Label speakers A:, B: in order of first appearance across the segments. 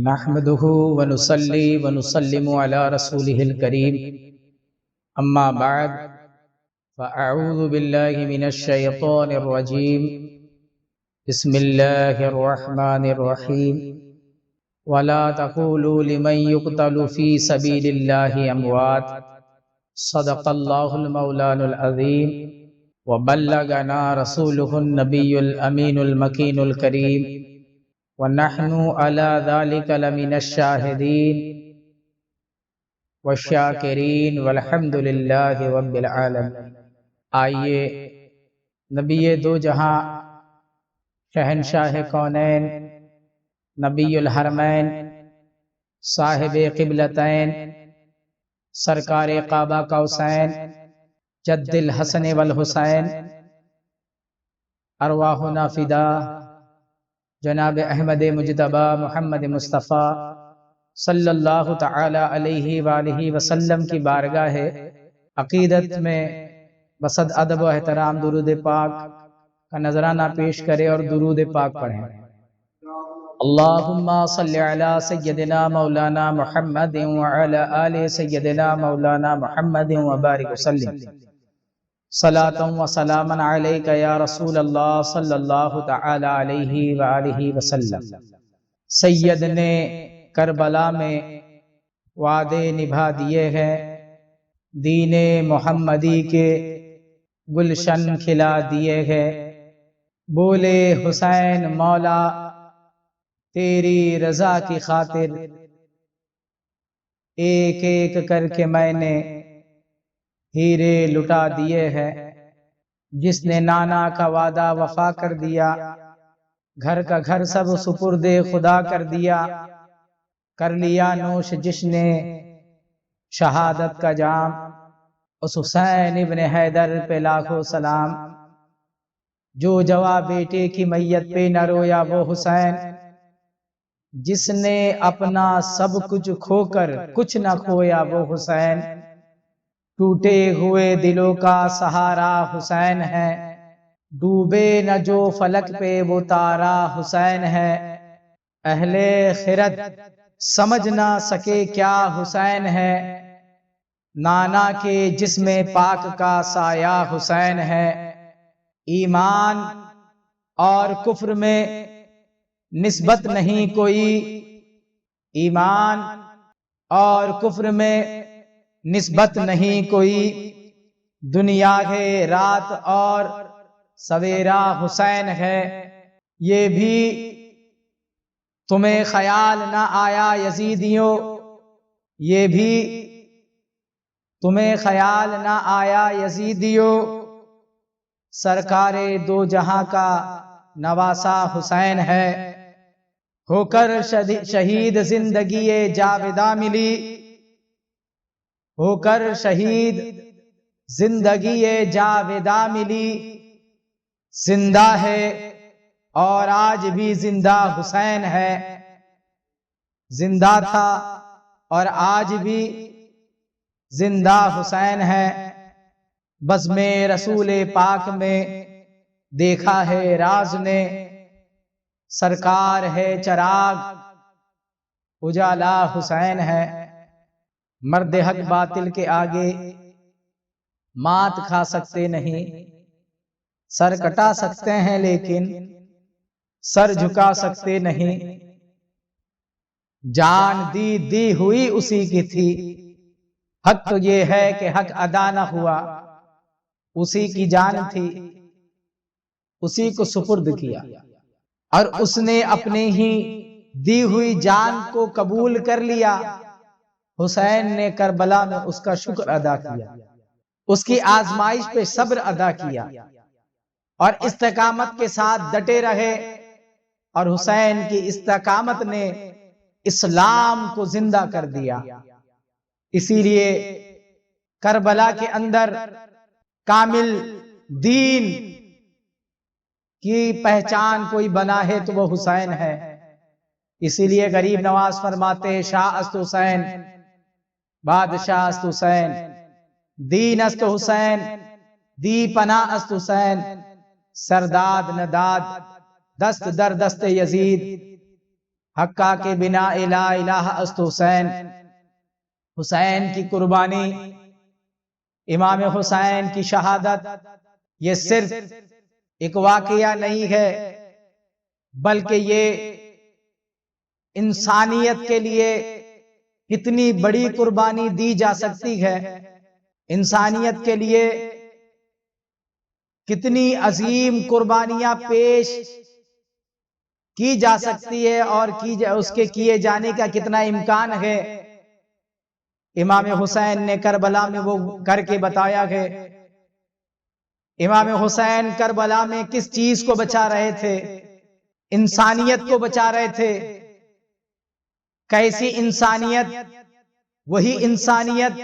A: نحمده ونصلي ونسلم على رسوله الكريم أما بعد فأعوذ بالله من الشيطان الرجيم بسم الله الرحمن الرحيم ولا تقولوا لمن يقتل في سبيل الله أموات صدق الله المولان العظيم وبلغنا رسوله النبي الأمين المكين الكريم وَنَحْنُ عَلَى ذَلِكَ لَمِنَ الشَّاهِدِينَ وَالشَّاكِرِينَ وَالْحَمْدُ لِلَّهِ رَبِّ الْعَالَمِينَ۔ آئیے نبی دو جہاں، شہنشاہ کونین، نبی الحرمین، صاحب قبلتین، سرکار قعبہ قوسین، جد الحسن والحسین، ارواحنا فدا جناب احمد مجتبی محمد مصطفیٰ صلی اللہ تعالی علیہ وآلہ وسلم کی بارگاہ عقیدت میں بصد ادب و احترام درود پاک کا نذرانہ پیش کرے اور درود پاک پڑھیں۔ اللہم صلی علی سیدنا مولانا محمد وعلی آل سیدنا مولانا محمد وبارک وسلم صلاۃ و سلام علیک یا رسول اللہ صلی اللہ تعالی علیہ وآلہ وسلم۔ سید نے کربلا میں وعدے نبھا دیے ہیں، دین محمدی کے گلشن کھلا دیے ہیں۔ بولے حسین مولا تیری رضا کی خاطر، ایک ایک کر کے میں نے ہیرے لٹا دیے ہیں۔ جس نے نانا کا وعدہ وفا کر دیا، گھر کا گھر سب سپرد خدا کر دیا۔ کر لیا نوش جس نے شہادت کا جام، اس حسین ابن حیدر پہ لاکھوں سلام۔ جو جواب بیٹے کی میت پہ نہ رویا وہ حسین، جس نے اپنا سب کچھ کھو کر کچھ نہ کھویا وہ حسین۔ ٹوٹے ہوئے دلوں کا سہارا حسین ہے، ڈوبے نہ جو فلک پہ وہ تارا حسین ہے۔ اہل خرد سمجھ نہ سکے کیا حسین ہے، نانا کے جسم پاک کا سایہ حسین ہے۔ ایمان اور کفر میں نسبت نہیں کوئی، ایمان اور کفر میں نسبت نہیں کوئی، دنیا ہے رات اور سویرا حسین ہے۔ یہ بھی تمہیں خیال نہ آیا یزیدیوں، یہ بھی تمہیں خیال نہ آیا یزیدیوں، سرکار دو جہاں کا نواسا حسین ہے۔ ہو کر شہید زندگی جاوداں ملی، ہو کر شہید زندگی جاوداں ملی۔ زندہ ہے اور آج بھی زندہ حسین ہے، زندہ تھا اور آج بھی زندہ حسین ہے۔ بزم رسول پاک میں دیکھا ہے راز نے، سرکار ہے چراغ اجالا حسین ہے۔ مرد حق باطل کے آگے مات کھا سکتے نہیں، سر کٹا سکتے ہیں لیکن سر جھکا سکتے نہیں۔ جان دی ہوئی اسی کی تھی، حق تو یہ ہے کہ حق ادا نہ ہوا۔ اسی کی جان تھی، اسی کو سپرد کیا، اور اس نے اپنے ہی دی ہوئی جان کو قبول کر لیا۔ حسین نے کربلا میں اس کا شکر ادا کیا، اس کی آزمائش پہ صبر ادا کیا، اور استقامت کے ساتھ ڈٹے رہے، اور حسین کی استقامت نے اسلام کو زندہ کر دیا۔ اسی لیے کربلا کے اندر کامل دین کی پہچان کوئی بنا ہے تو وہ حسین ہے۔ اسی لیے غریب نواز فرماتے شاہ است حسین، بادشاہ است حسین، دین است حسین، دی پناہ است حسین، سرداد نداد دست در دست یزید۔ حقا کے بنا لا الہ است حسین، حسین کی قربانی، امام حسین کی شہادت، یہ صرف ایک واقعہ نہیں ہے، بلکہ یہ انسانیت کے لیے کتنی بڑی قربانی دی جا سکتی ہے، انسانیت کے لیے کتنی عظیم قربانیاں پیش کی جا سکتی ہے، اور اس کے کیے جانے کا کتنا امکان ہے۔ امام حسین نے کربلا میں وہ کر کے بتایا ہے۔ امام حسین کربلا میں کس چیز کو بچا رہے تھے؟ انسانیت کو بچا رہے تھے۔ کیسی انسانیت؟ وہی انسانیت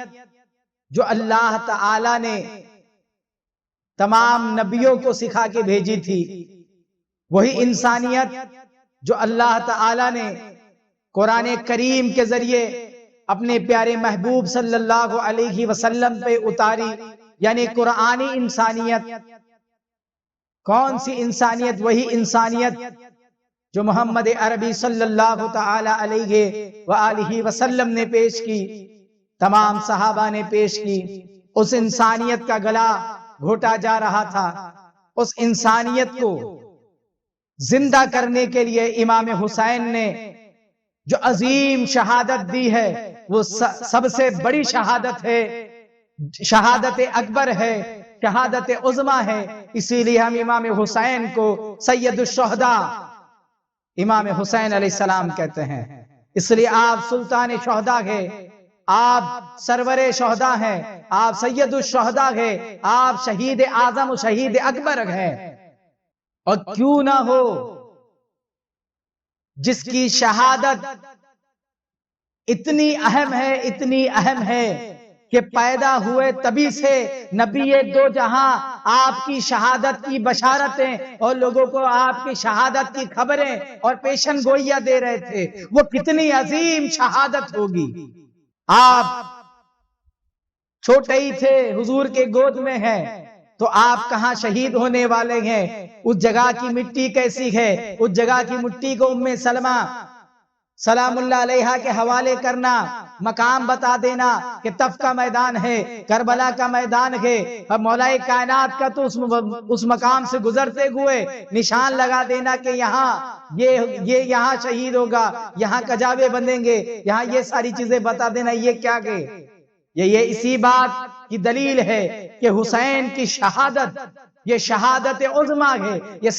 A: جو اللہ تعالی نے تمام نبیوں کو سکھا کے بھیجی تھی، وہی انسانیت جو اللہ تعالی نے قرآن کریم کے ذریعے اپنے پیارے محبوب صلی اللہ علیہ وسلم پہ اتاری، یعنی قرآنی انسانیت۔ کون سی انسانیت؟ وہی انسانیت جو محمد عربی صلی اللہ تعالی علیہ وآلہ وسلم نے پیش کی، تمام صحابہ نے پیش کی۔ اس انسانیت کا گلا گھوٹا جا رہا تھا۔ اس انسانیت کو زندہ کرنے کے لیے امام حسین نے جو عظیم شہادت دی ہے، وہ سب سے بڑی شہادت ہے، شہادت اکبر ہے، شہادت عظمی ہے۔ اسی لیے ہم امام حسین کو سید الشہداء امام حسین علیہ السلام کہتے ہیں۔ اس لیے آپ سلطان شہداء ہے، آپ سرور شہداء ہیں، آپ سید الشہداء ہے، آپ شہید اعظم و شہید اکبر ہیں۔ اور کیوں نہ ہو، جس کی شہادت اتنی اہم ہے، اتنی اہم ہے کہ پیدا ہوئے تبھی سے نبی دو جہاں آپ کی شہادت کی بشارتیں اور لوگوں کو آپ کی شہادت کی خبریں اور پیشن گوئیاں دے رہے تھے، وہ کتنی عظیم شہادت ہوگی۔ آپ چھوٹے ہی تھے، حضور کے گود میں ہیں، تو آپ کہاں شہید ہونے والے ہیں؟ اس جگہ کی مٹی کیسی ہے؟ اس جگہ کی مٹی کو ام سلمہ سلام اللہ علیہا کے حوالے کرنا، مقام بتا دینا کہ طف کا میدان ہے، کربلا کا میدان ہے، اب مولا کائنات کا تو اس مقام سے گزرتے ہوئے نشان لگا دینا کہ یہاں یہ یہاں شہید ہوگا، یہاں کجاوے بندیں گے، یہاں یہ ساری چیزیں بتا دینا، یہ کیا گئے؟ یہ اسی بات کی دلیل ہے کہ حسین کی شہادت یہ شہادت عظمی ہے، یہ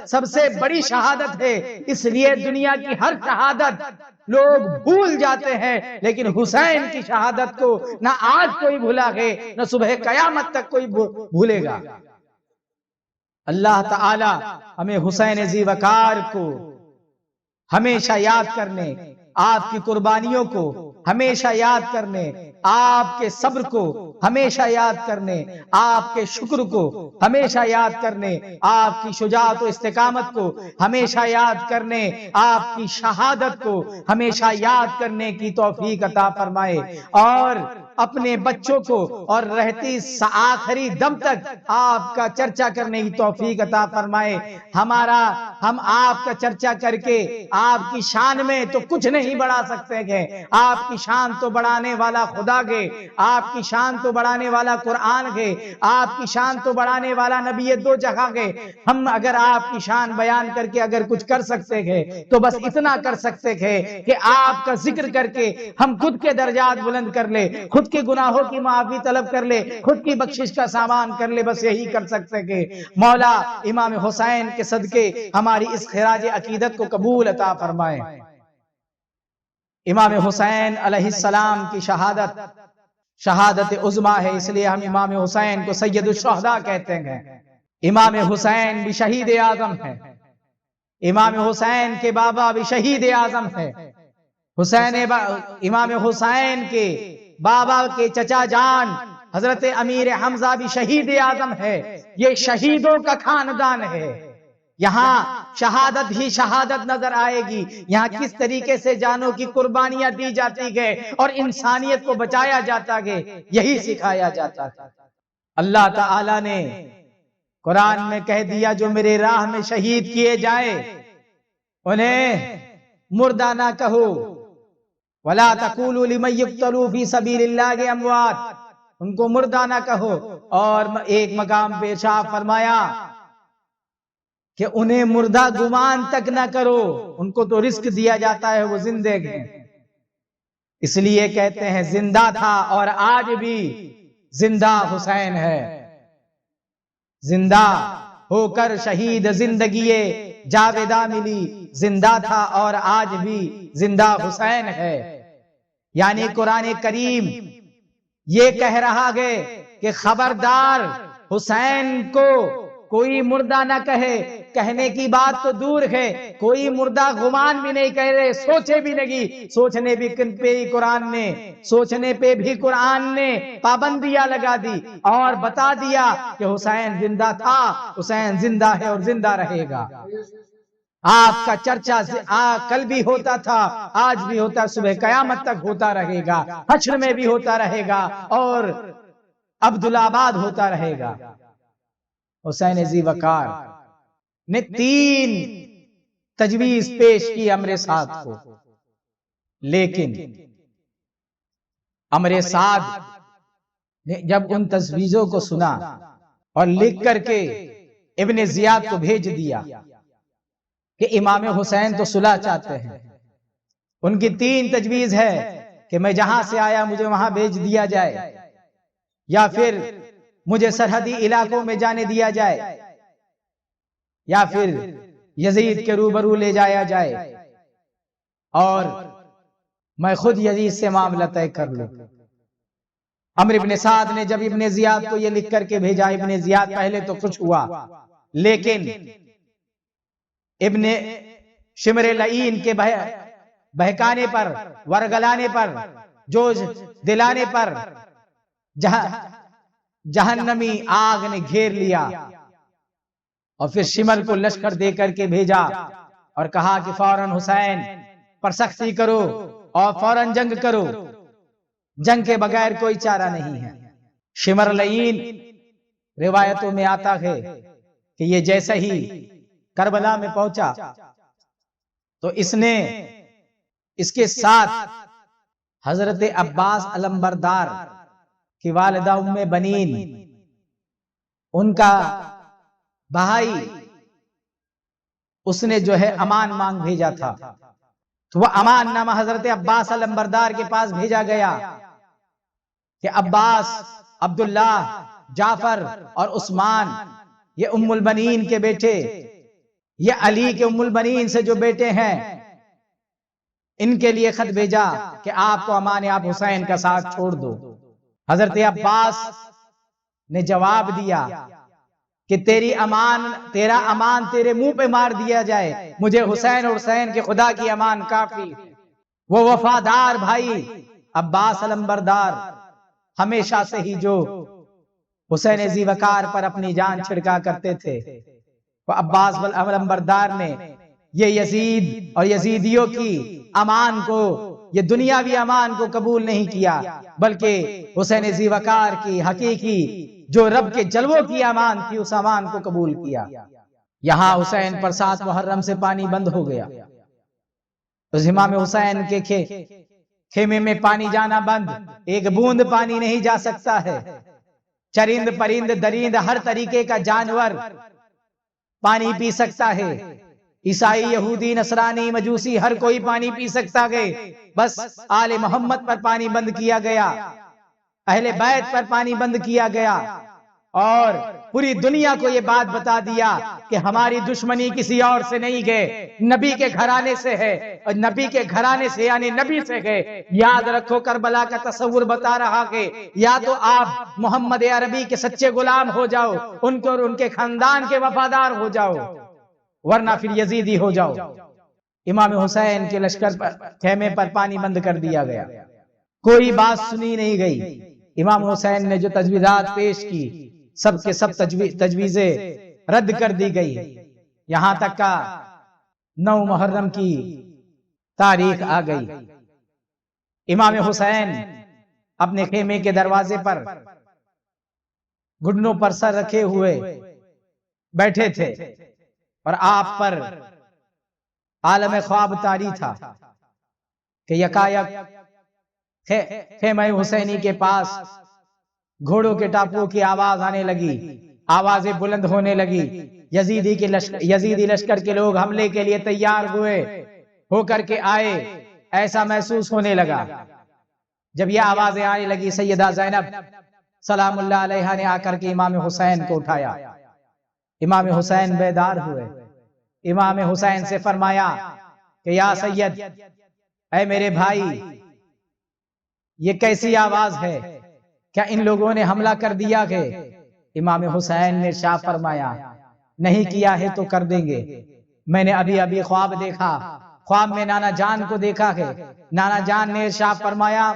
A: سب سے بڑی شہادت ہے۔ اس لیے دنیا کی ہر شہادت لوگ بھول جاتے ہیں، لیکن حسین کی شہادت کو نہ آج کوئی بھولا ہے، نہ صبح قیامت تک کوئی بھولے گا۔ اللہ تعالی ہمیں حسین ذی وقار کو ہمیشہ یاد کرنے، آپ کی قربانیوں کو ہمیشہ یاد کرنے، آپ کے صبر کو ہمیشہ یاد کرنے، آپ کے شکر کو ہمیشہ یاد کرنے، آپ کی شجاعت و استقامت کو ہمیشہ یاد کرنے، آپ کی شہادت کو ہمیشہ یاد کرنے کی توفیق عطا فرمائے، اور اپنے بچوں کو اور رہتی آخری دم تک آپ کا چرچا کرنے کی توفیق عطا فرمائے۔ ہم آپ کا چرچا کر کے آپ کی شان میں تو کچھ نہیں بڑھا سکتے گے، آپ کی شان تو بڑھانے والا خدا گے، آپ کی شان تو بڑھانے والا قرآن گے، آپ کی شان تو بڑھانے والا نبی دو جہاں گے۔ ہم اگر آپ کی شان بیان کر کے اگر کچھ کر سکتے گے تو بس اتنا کر سکتے گے کہ آپ کا ذکر کر کے ہم خود کے درجات بلند کر لے، خود کے گناہوں کی معافی طلب کر لے، خود کی بخشش کا سامان کر لے، بس یہی کر سکتے گے۔ مولا امام حسین کے صدقے ہماری اس خراج عقیدت کو قبول عطا فرمائے۔ امام حسین علیہ السلام کی شہادت عظمی ہے، اس لیے ہم امام حسین کو سید الشہداء کہتے ہیں۔ امام حسین بھی شہید اعظم ہے، امام حسین کے بابا بھی شہید اعظم ہے، امام حسین کے بابا کے چچا جان حضرت امیر حمزہ بھی شہید اعظم ہے۔ یہ شہیدوں کا خاندان ہے۔ یہاں شہادت ہی شہادت نظر آئے گی، یہاں کس طریقے سے جانوں کی قربانیاں دی جاتی گئے اور انسانیت کو بچایا جاتا گئے، یہی سکھایا جاتا ہے۔ اللہ تعالی نے قرآن میں کہہ دیا جو میرے راہ میں شہید کیے جائے انہیں مردہ نہ کہو، وَلَا تَقُولُوا لِمَن يُقْتَلُوا فِي سَبِيلِ اللَّهِ أَمْوَاتٌ، ان کو مردہ نہ کہو۔ اور ایک مقام پہ ارشاد فرمایا کہ انہیں مردہ گمان تک نہ کرو، ان کو تو رزق دیا جاتا ہے، وہ زندے ہیں، اس لیے کہتے ہیں زندہ تھا اور آج بھی زندہ حسین ہے، زندہ ہو کر شہید زندگی جاویدہ ملی، زندہ تھا اور آج بھی زندہ حسین ہے۔ یعنی قرآن کریم یہ کہہ رہا ہے کہ خبردار حسین کو کوئی مردہ نہ کہے، کہنے کی بات تو دور ہے، کوئی مردہ گمان بھی نہیں کہہ رہے، سوچے بھی نہیں، سوچنے بھی سوچنے پہ بھی قرآن نے پابندیاں لگا دی اور بتا دیا کہ حسین زندہ تھا، حسین زندہ ہے اور زندہ رہے گا۔ آپ کا چرچا کل بھی ہوتا تھا، آج بھی ہوتا، صبح قیامت تک ہوتا رہے گا، حشر میں بھی ہوتا رہے گا اور عبدالآباد ہوتا رہے گا۔ حسین ذی وقار نے 3 تجویز پیش کی امر سعد کو، لیکن امر سعد نے جب ان تجویزوں کو سنا اور لکھ کر کے ابن زیاد کو بھیج دیا کہ امام حسین تو صلح چاہتے ہیں، ان کی 3 تجویز ہے کہ میں جہاں سے آیا مجھے وہاں بھیج دیا جائے، یا پھر مجھے سرحدی علاقوں میں جانے دیا جائے، یا پھر یزید کے روبرو لے جایا جائے اور میں خود یزید سے معاملہ طے کر لوں۔ عمرو بن سعد نے جب ابن زیاد کو یہ لکھ کر کے بھیجا، ابن زیاد پہلے تو خوش ہوا، لیکن ابن شمر لعین کے بہکانے پر، ورگلانے پر، جوش دلانے پر جہنمی آگ نے گھیر لیا، اور پھر شمر کو لشکر دے کر کے بھیجا اور کہا کہ فوراً حسین پر سختی کرو اور فوراً جنگ کرو، جنگ کے بغیر کوئی چارہ نہیں ہے۔ شمر لعین روایتوں میں آتا ہے کہ یہ جیسے ہی کربلا میں پہنچا تو اس کے ساتھ حضرت عباس علمبردار کی والدہ ام بنین، ان کا بھائی، اس نے جو ہے امان مانگ بھیجا تھا، تو وہ امان نامہ حضرت عباس علمبردار کے پاس بھیجا گیا کہ عباس، عبداللہ، جعفر اور عثمان، یہ ام البنین کے بیٹے، یہ علی کے ام البنین سے جو بیٹے ہیں، ان کے لیے خط بھیجا کہ آپ کو امان آپ حسین کا ساتھ چھوڑ دو۔ حضرت عباس نے جواب دیا کہ تیرا امان تیرے منہ پہ مار دیا جائے، مجھے حسین اور حسین کے خدا کی امان کافی ہے۔ وہ وفادار بھائی عباس علمبردار ہمیشہ سے ہی جو حسین ذی وقار پر اپنی جان چھڑکا کرتے تھے، وہ عباس علمبردار نے یہ یزید اور یزیدیوں کی امان کو، یہ دنیاوی امان کو قبول نہیں کیا، بلکہ حسین ذی وقار کی حقیقی جو رب کے جلووں کی امان تھی، اس امان کو قبول کیا۔ یہاں حسین پر 7 محرم سے پانی بند ہو گیا، اس امام حسین کے خیمے میں پانی جانا بند، ایک بوند پانی نہیں جا سکتا ہے، چرند پرند درند ہر طریقے کا جانور پانی پی سکتا ہے، عیسائی، یہودی، نصرانی، مجوسی، ہر کوئی پانی پی سکتا ہے، بس آل محمد پر پانی بند کیا گیا، اہل بیت پر پانی بند کیا گیا، اور پوری دنیا کو یہ بات بتا دیا کہ ہماری دشمنی کسی اور سے نہیں ہے، نبی کے گھرانے سے ہے، اور نبی کے گھرانے سے یعنی نبی سے ہے۔ یاد رکھو کربلا کا تصور بتا رہا کہ یا تو آپ محمد عربی کے سچے غلام ہو جاؤ، ان کو اور ان کے خاندان کے وفادار ہو جاؤ، ورنہ پھر یزیدی ہو جاؤ۔ امام حسین کے لشکر پر خیمے پر پانی بند کر دیا گیا، کوئی بات سنی نہیں گئی۔ امام حسین نے جو تجویزات پیش کی، سب کے سب تجویزیں رد کر دی گئی، یہاں تک کا 9 محرم کی تاریخ آ گئی۔ امام حسین اپنے خیمے کے دروازے پر گھٹنوں پر سر رکھے ہوئے بیٹھے تھے، اور آپ پر عالم خواب طاری تھا کہ یکایک خیمہ حسینی کے پاس گھوڑوں کے ٹاپوں کی آواز آنے لگی، آوازیں بلند ہونے لگی، یزیدی لشکر کے لوگ حملے کے لیے تیار ہوئے ہو کر کے آئے، ایسا محسوس ہونے لگا۔ جب یہ آوازیں آنے لگی، سیدہ زینب سلام اللہ علیہا نے آ کر کے امام حسین کو اٹھایا۔ امام حسین بیدار ہوئے، امام حسین سے فرمایا کہ یا سید، اے میرے بھائی، یہ کیسی آواز ہے؟ کیا ان لوگوں نے حملہ کر دیا کہ؟ امام حسین نے ارشاد فرمایا نہیں کیا ہے تو کر دیں گے۔ میں نے ابھی خواب دیکھا، خواب میں نانا جان کو دیکھا ہے، نانا جان نے ارشاد فرمایا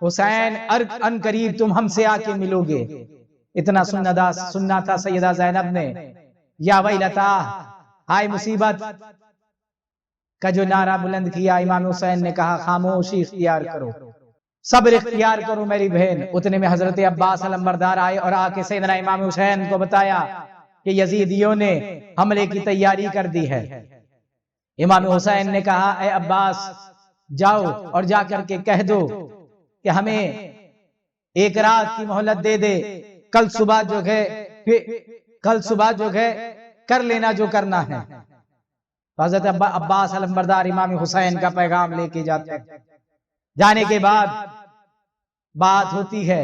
A: حسین ان قریب تم ہم سے آ کے ملو گے۔ اتنا سننا تھا سیدہ زینب نے، یا ویلتا، ہائے مصیبت کا جو نعرہ بلند کیا، امام حسین نے کہا خاموشی اختیار کرو، صبر اختیار کرو میری بہن۔ اتنے میں حضرت عباس علمبردار آئے اور آ کے سیدنا امام حسین کو بتایا کہ یزیدیوں نے حملے کی تیاری کر دی ہے۔ امام حسین نے کہا اے عباس، جاؤ اور جا کر کے کہہ دو کہ ہمیں ایک رات کی مہلت دے دے، کل صبح جو ہے کر لینا جو کرنا ہے۔ حضرت عباس علمبردار امام حسین کا پیغام لے کے جاتے ہیں۔ جانے کے بعد بات ہوتی ہے،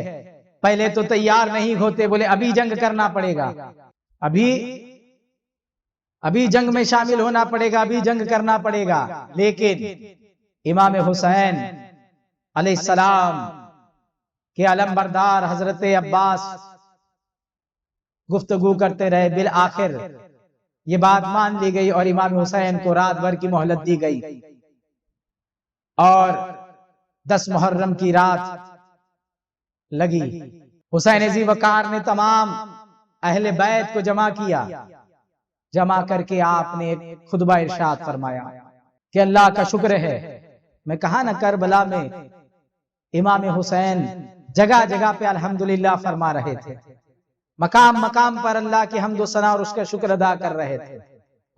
A: پہلے تو تیار نہیں ہوتے، بولے ابھی جنگ کرنا پڑے گا، ابھی جنگ میں شامل ہونا پڑے گا، ابھی جنگ کرنا پڑے گا۔ لیکن امام حسین علیہ السلام کے علمبردار حضرت عباس گفتگو کرتے رہے، بالآخر یہ بات مان لی گئی اور امام حسین کو رات بھر کی مہلت دی گئی، اور 10 محرم کی رات لگی۔ حسین ذی وقار نے تمام اہل بیت کو جمع کیا، جمع کر کے آپ نے خطبہ ارشاد فرمایا کہ اللہ کا شکر ہے، میں کہا نا کربلا میں امام حسین جگہ جگہ پہ الحمدللہ فرما رہے تھے، مقام مقام پر اللہ کی حمد و ثنا اور اس کا شکر ادا کر رہے تھے۔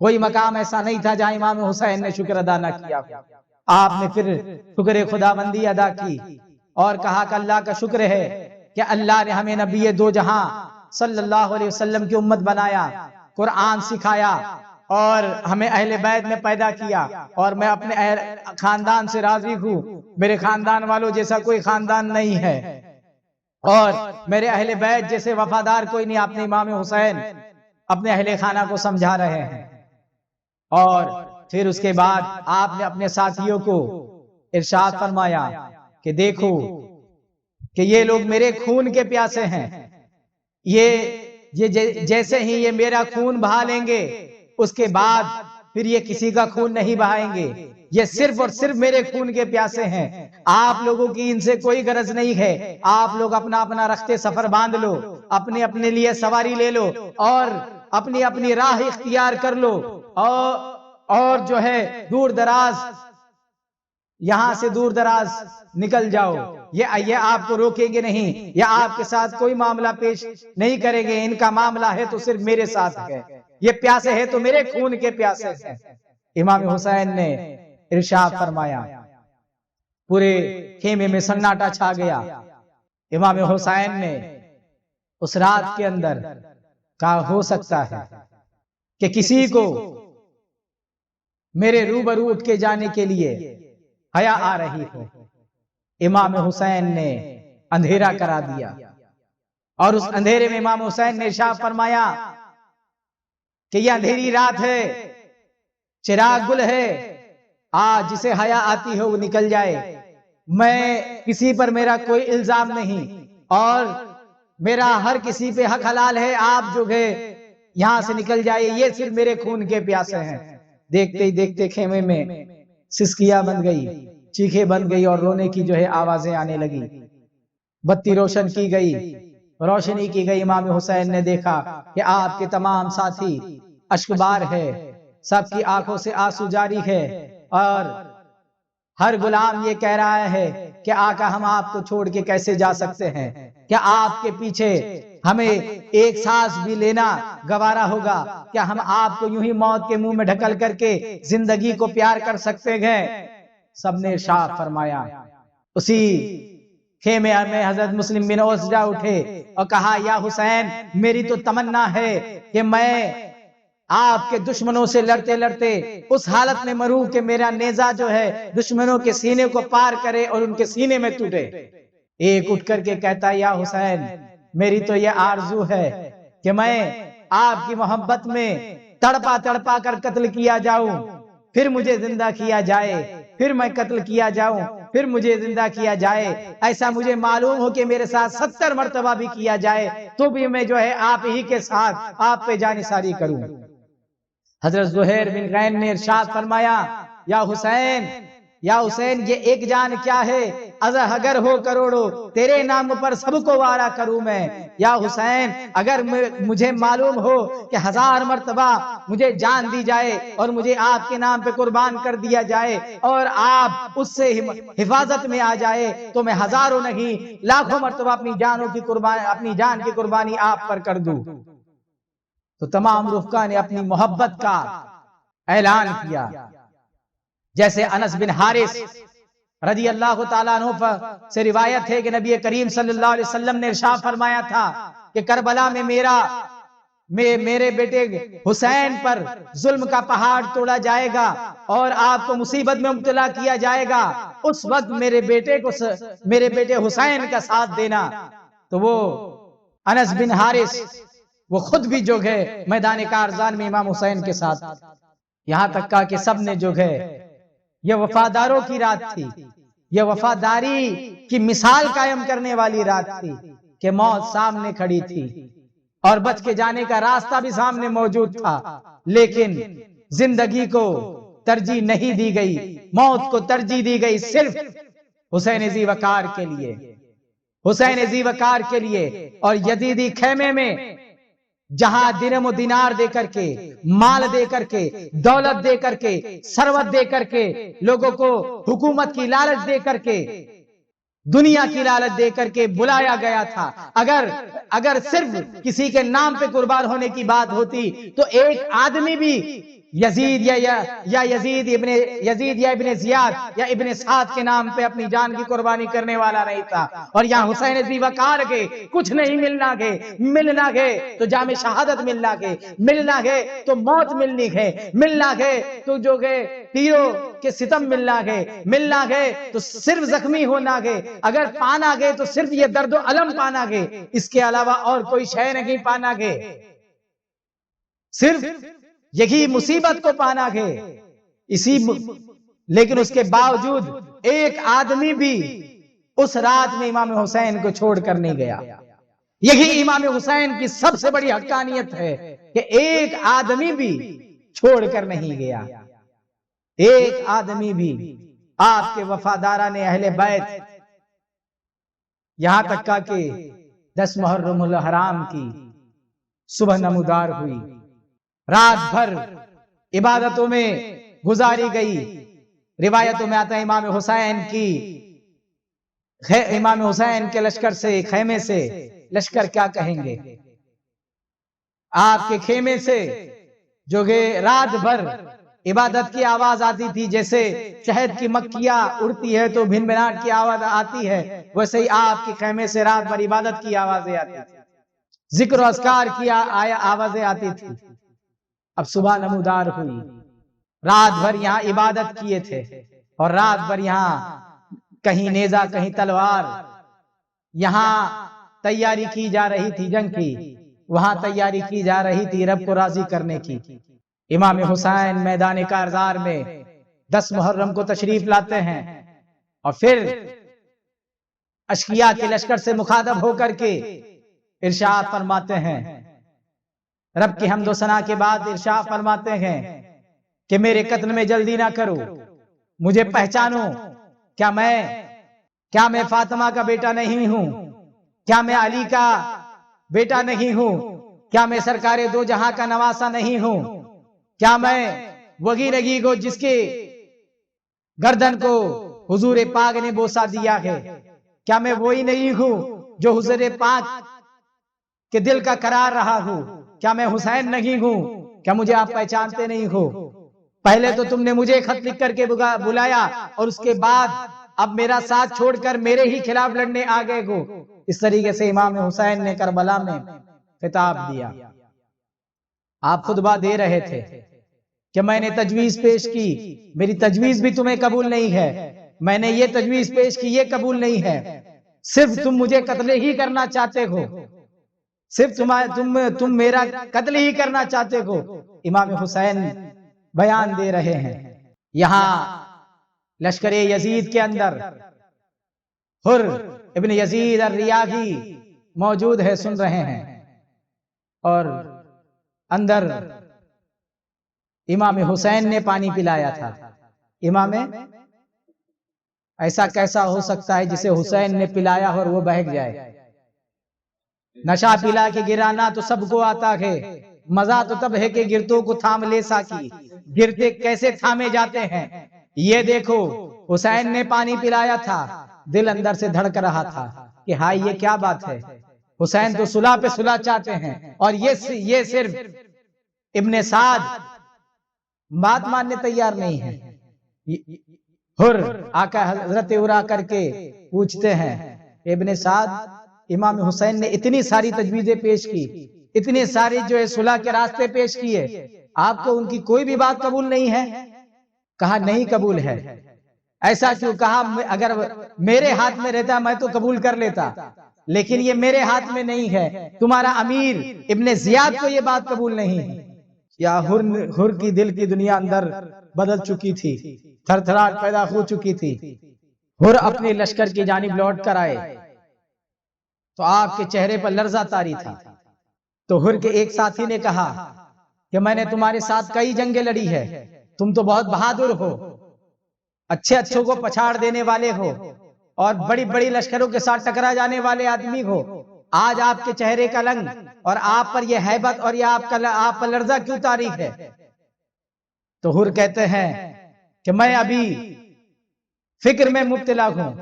A: کوئی مقام ایسا نہیں تھا جہاں امام حسین نے شکر ادا نہ کیا۔ آپ نے پھر شکر خدا بندی ادا کی اور کہا کہ اللہ کا شکر ہے کہ اللہ نے ہمیں نبی دو جہاں صلی اللہ علیہ وسلم کی امت بنایا، قرآن سکھایا اور ہمیں اہل بیت میں پیدا کیا، اور میں اپنے خاندان سے راضی ہوں، میرے خاندان والوں جیسا کوئی خاندان نہیں ہے، اور میرے اہل بیت جیسے وفادار کوئی نہیں۔ اپنے امام حسین اپنے اہل خانہ کو سمجھا رہے ہیں، اور پھر اس کے بعد آپ نے اپنے ساتھیوں کو ارشاد فرمایا کہ دیکھو کہ یہ لوگ میرے خون کے پیاسے ہیں، یہ جیسے ہی یہ میرا خون بہا لیں گے، اس کے بعد پھر یہ کسی کا خون نہیں بہائیں گے، یہ صرف اور صرف میرے خون کے پیاسے ہیں۔ آپ لوگوں کی ان سے کوئی غرض نہیں ہے، آپ لوگ اپنا اپنا رخت سفر باندھ لو، اپنے اپنے لیے سواری لے لو اور اپنی اپنی راہ اختیار کر لو، اور جو ہے دور دراز، یہاں سے دور دراز نکل جاؤ، یہ آپ کو روکیں گے نہیں، یا آپ کے ساتھ کوئی معاملہ پیش نہیں کریں گے، ان کا معاملہ ہے تو صرف میرے ساتھ ہے، یہ پیاسے ہے تو میرے خون کے پیاسے ہیں۔ امام حسین نے ارشاد فرمایا، پورے خیمے میں سناٹا چھا گیا۔ امام حسین نے اس رات کے اندر کہا ہو سکتا ہے کہ کسی کو میرے روبرو اٹھ کے جانے کے لیے حیا آ رہی ہو۔ امام حسین نے اندھیرا کرا دیا، اور اس اندھیرے میں امام حسین نے ارشاد فرمایا کہ یہ اندھیری رات ہے، چراغ گل ہے، آج جسے حیا آتی ہے وہ نکل جائے، میں کسی پر میرا کوئی الزام نہیں، اور میرا ہر کسی پہ حق حلال ہے، آپ جو ہے یہاں سے نکل جائے، یہ صرف میرے خون کے پیاسے ہیں۔ دیکھتے ہی دیکھتے خیمے میں سسکیاں بن گئی، چیخیں بن گئی، اور رونے کی جو ہے آوازیں آنے لگی۔ بتی روشن کی گئی، روشنی کی گئی۔ امام حسین نے دیکھا کہ آپ کے تمام ساتھی اشکبار ہے، سب کی آنکھوں سے آنسو جاری ہے، اور ہر غلام یہ کہہ رہا ہے کہ آقا ہم آپ کو چھوڑ کے کیسے جا سکتے ہیں، کیا آپ کے پیچھے ہمیں ایک سانس بھی لینا گوارا ہوگا؟ کیا ہم آپ کو یوں ہی موت کے منہ میں ڈھکل کر کے زندگی کو پیار کر سکتے ہیں؟ سب نے ارشاد فرمایا۔ اسی خیمے میں حضرت مسلم بن اوس جا اٹھے اور کہا یا حسین، میری تو تمنا ہے کہ میں آپ کے دشمنوں سے لڑتے لڑتے اس حالت میں مروں کہ میرا نیزہ جو ہے دشمنوں کے سینے کو پار کرے اور ان کے سینے میں ٹوٹے۔ ایک اٹھ کر کے کہتا یا حسین، میری تو یہ آرزو ہے کہ میں آپ کی محبت میں تڑپا تڑپا کر قتل کیا جاؤں، پھر مجھے زندہ کیا جائے، پھر میں قتل کیا جاؤں، پھر مجھے زندہ کیا جائے، ایسا مجھے معلوم ہو کہ میرے ساتھ 70 مرتبہ بھی کیا جائے تو بھی میں جو ہے آپ ہی کے ساتھ آپ پہ جانثاری کروں۔ حضرت زہیر بن غین نے ارشاد فرمایا یا حسین یہ ایک جان کیا ہے، اگر ہو کروڑوں تیرے نام پر سب کو وارا کروں میں۔ یا حسین اگر مجھے معلوم ہو کہ 1000 مرتبہ مجھے جان دی جائے اور مجھے آپ کے نام پہ قربان کر دیا جائے اور آپ اس سے حفاظت میں آ جائے تو میں ہزاروں نہیں لاکھوں مرتبہ اپنی جان کی قربانی آپ پر کر دوں۔ تو تمام رفقا نے اپنی محبت کا اعلان کیا۔ جیسے انس بن حارث رضی اللہ تعالیٰ عنہ سے روایت ہے کہ نبی کریم صلی اللہ علیہ وسلم نے ارشاد فرمایا تھا کہ کربلا میں میرے بیٹے حسین پر ظلم کا پہاڑ توڑا جائے گا اور آپ کو مصیبت میں مبتلا کیا جائے گا، اس وقت میرے بیٹے حسین کا ساتھ دینا۔ تو وہ انس بن حارث وہ خود بھی جو ہے میدان کارزان میں امام حسین کے ساتھ، یہاں تک کہا کہ سب نے جو ہے، یہ وفاداروں کی رات تھی، یہ وفاداری کی مثال قائم کرنے والی رات تھی کہ موت سامنے کھڑی تھی اور بچ کے جانے کا راستہ بھی سامنے موجود تھا، لیکن زندگی کو ترجیح نہیں دی گئی، موت کو ترجیح دی گئی صرف حسین ذی وقار کے لیے، حسین ذی وقار کے لیے۔ اور یزیدی خیمے میں جہاں درہم و دینار دے کر کے، مال دے کر کے، دولت دے کر کے، ثروت دے کر کے، لوگوں کو حکومت کی لالچ دے کر کے، دنیا کی لالچ دے کر کے بلایا گیا تھا، اگر صرف کسی کے نام پہ قربان ہونے کی بات ہوتی تو ایک آدمی بھی یزید یا ابن زیاد یا ابن سعد کے نام پہ اپنی جان کی قربانی کرنے والا نہیں تھا۔ اور یہاں حسین ذی وقار کے کچھ نہیں ملنا گئے تو جام شہادت ملنا گئے، ملنا گئے تو موت ملنی گئے، ملنا گئے تو جو گئے تیروں کے ستم ملنا گئے تو صرف زخمی ہونا گئے، اگر پانا گئے تو صرف یہ درد و علم پانا گئے، اس کے علاوہ اور کوئی شے نہیں پانا گئے، صرف یہی مصیبت کو پانا گئے۔ لیکن اس کے باوجود ایک آدمی بھی اس رات میں امام حسین کو چھوڑ کر نہیں گیا۔ یہی امام حسین کی سب سے بڑی حقانیت ہے کہ ایک آدمی بھی چھوڑ کر نہیں گیا، ایک آدمی بھی۔ آپ کے وفاداران اہل بیت یہاں تک کہ 10 محرم الحرام کی صبح نمودار ہوئی، رات بھر عبادتوں میں گزاری گئی۔ روایتوں میں آتا ہے امام حسین کے لشکر سے، خیمے سے، لشکر کیا کہیں گے، آپ کے خیمے سے جو کہ رات بھر عبادت کی آواز آتی تھی، جیسے شہد کی مکھیاں اڑتی ہے تو بھن بھناٹ کی آواز آتی ہے، ویسے ہی آپ کے خیمے سے رات بھر عبادت کی آوازیں آتی تھی، ذکر و اذکار کی آوازیں آتی تھی۔ اب صبح نمودار ہوئی، رات بھر یہاں عبادت کیے تھے اور رات بھر یہاں کہیں نیزہ کہیں تلوار، یہاں تیاری کی جا رہی تھی جنگ کی، وہاں تیاری کی جا رہی تھی رب کو راضی کرنے کی۔ امام حسین میدان کارزار میں 10 محرم کو تشریف لاتے ہیں اور پھر اشقیاء کے لشکر سے مخاطب ہو کر کے ارشاد فرماتے ہیں، رب کی حمد و ثنا کے بعد ارشاد فرماتے ہیں کہ میرے قتل میں جلدی نہ کرو، مجھے پہچانو، کیا میں فاطمہ کا بیٹا نہیں ہوں؟ کیا میں علی کا بیٹا نہیں ہوں؟ کیا میں سرکار دو جہاں کا نواسہ نہیں ہوں؟ کیا میں وہی رگی کو جس کے گردن کو حضور پاک نے بوسہ دیا ہے؟ کیا میں وہی نہیں ہوں جو حضور پاک کہ دل کا قرار رہا ہوں، کیا میں حسین نہیں ہوں؟ کیا مجھے آپ پہچانتے نہیں ہو؟ پہلے تو تم نے مجھے خط لکھ کر کے بلایا اور اس کے بعد اب میرا ساتھ چھوڑ کر میرے ہی خلاف لڑنے آ گئے ہو۔ اس طریقے سے امام حسین نے کربلا میں خطاب دیا۔ آپ خطبہ دے رہے تھے کہ میں نے تجویز پیش کی، میری تجویز بھی تمہیں قبول نہیں ہے، میں نے یہ تجویز پیش کی، یہ قبول نہیں ہے، صرف تم مجھے قتل ہی کرنا چاہتے ہو، صرف تم میرا قتل ہی کرنا چاہتے ہو۔ امام حسین بیان دے رہے ہیں۔ یہاں لشکر یزید کے اندر حر ابن یزید الریاحی موجود ہے، سن رہے ہیں، اور اندر امام حسین نے پانی پلایا تھا۔ امام ایسا کیسا ہو سکتا ہے جسے حسین نے پلایا اور وہ بہک جائے؟ نشہ پلا کے گرانا تو سب کو آتا ہے، مزہ تو تب ہے کہ گرتوں کو تھام لے ساکی، گرتے کیسے تھامے جاتے ہیں۔ یہ دیکھو حسین نے پانی پلایا تھا، دل اندر سے دھڑک رہا تھا کہ ہائی یہ کیا بات ہے، حسین تو صلح پہ صلح چاہتے ہیں، اور یہ صرف ابن سعد بات ماننے تیار نہیں ہے۔ حر آقا حضرت عرا کر کے پوچھتے ہیں ابن سعد، امام حسین نے اتنی ساری تجویزیں پیش کی، اتنے سارے جو ہے صلح کے راستے پیش کیے، آپ کو ان کی کوئی بھی بات قبول نہیں ہے؟ کہا نہیں قبول ہے۔ ایسا کیوں؟ کہا اگر میرے ہاتھ میں رہتا میں تو قبول کر لیتا، لیکن یہ میرے ہاتھ میں نہیں ہے، تمہارا امیر ابن زیاد کو یہ بات قبول نہیں ہے۔ یا حر کی دل کی دنیا اندر بدل چکی تھی، تھر تھراٹ پیدا ہو چکی تھی۔ حر اپنے لشکر کی جانب لوٹ کر آئے تو آپ کے چہرے پر لرزہ طاری تھا۔ تو حر کے ایک ساتھی نے کہا کہ میں نے تمہارے ساتھ کئی جنگیں لڑی ہے، تم تو بہت بہادر ہو، اچھے اچھوں کو پچھاڑ دینے والے ہو، اور بڑی بڑی لشکروں کے ساتھ ٹکرا جانے والے آدمی ہو، آج آپ کے چہرے کا رنگ اور آپ پر یہ ہیبت اور یہ آپ پر لرزہ کیوں طاری ہے؟ تو حر کہتے ہیں کہ میں ابھی فکر میں مبتلا ہوں،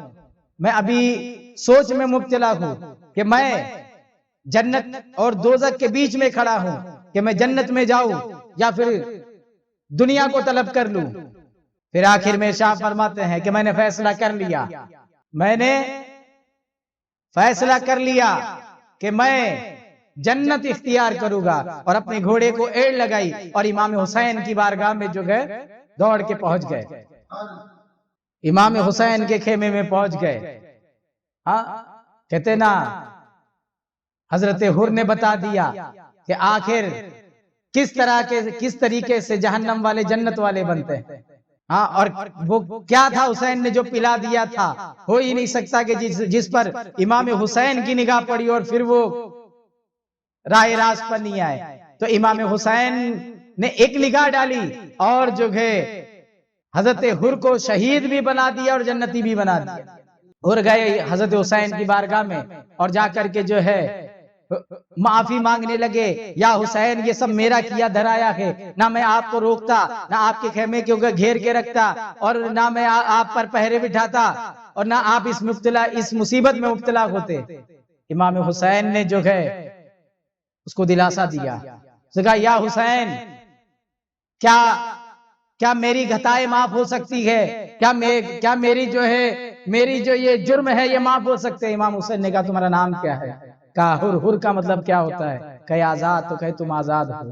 A: میں ابھی سوچ میں مبتلا ہوں کہ میں جنت اور دوزخ کے بیچ میں کھڑا ہوں، کہ میں جنت میں جاؤں یا پھر دنیا کو طلب کر لوں۔ پھر آخر میں شاہ فرماتے ہیں کہ میں نے فیصلہ کر لیا، میں نے فیصلہ کر لیا کہ میں جنت اختیار کروں گا، اور اپنے گھوڑے کو ایڑ لگائی اور امام حسین کی بارگاہ میں جو گئے دوڑ کے پہنچ گئے، امام حسین کے خیمے میں پہنچ گئے۔ ہاں کہتے نا حضرت حر نے بتا دیا کہ آخر کس طریقے سے جہنم والے جنت والے بنتے ہیں۔ ہاں، اور وہ کیا تھا حسین نے جو پلا دیا تھا؟ ہو ہی نہیں سکتا کہ جس پر امام حسین کی نگاہ پڑی اور پھر وہ راہ راست پر نہیں آئے۔ تو امام حسین نے ایک نگاہ ڈالی اور جو ہے حضرت حر کو شہید بھی بنا دیا اور جنتی بھی بنا دیا۔ حر گئے حضرت حسین کی بارگاہ میں اور جا کر کے جو ہے معافی مانگنے لگے، یا حسین یہ سب میرا کیا دھرایا ہے، نہ میں آپ کو روکتا، نہ آپ کے خیمے کے اوپر گھیر کے رکھتا، اور نہ میں آپ پر پہرے بٹھاتا، اور نہ آپ اس مصیبت میں مبتلا ہوتے۔ امام حسین نے جو ہے اس کو دلاسا دیا، اس نے کہا یا حسین کیا میری خطائیں معاف ہو سکتی ہے؟ کیا میری جو یہ جرم ہے یہ معاف ہو سکتے ہیں؟ امام حسین نے کہا تمہارا نام کیا ہے؟ کہا حر۔ حر کا مطلب کیا ہوتا ہے؟ کہ آزاد، تو کہے تم آزاد ہو۔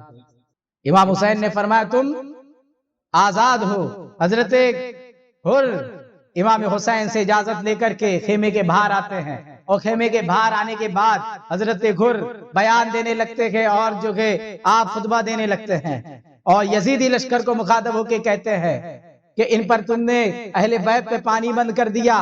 A: امام حسین نے فرمایا تم آزاد ہو۔ حضرت حر امام حسین سے اجازت لے کر کے خیمے کے باہر آتے ہیں، اور خیمے کے باہر آنے کے بعد حضرت حر بیان دینے لگتے ہیں اور جو ہے آپ خطبہ دینے لگتے ہیں، اور یزیدی لشکر کو مخاطب ہو کے کہتے ہیں کہ ان پر تم نے اہل بیت پہ پانی بند کر دیا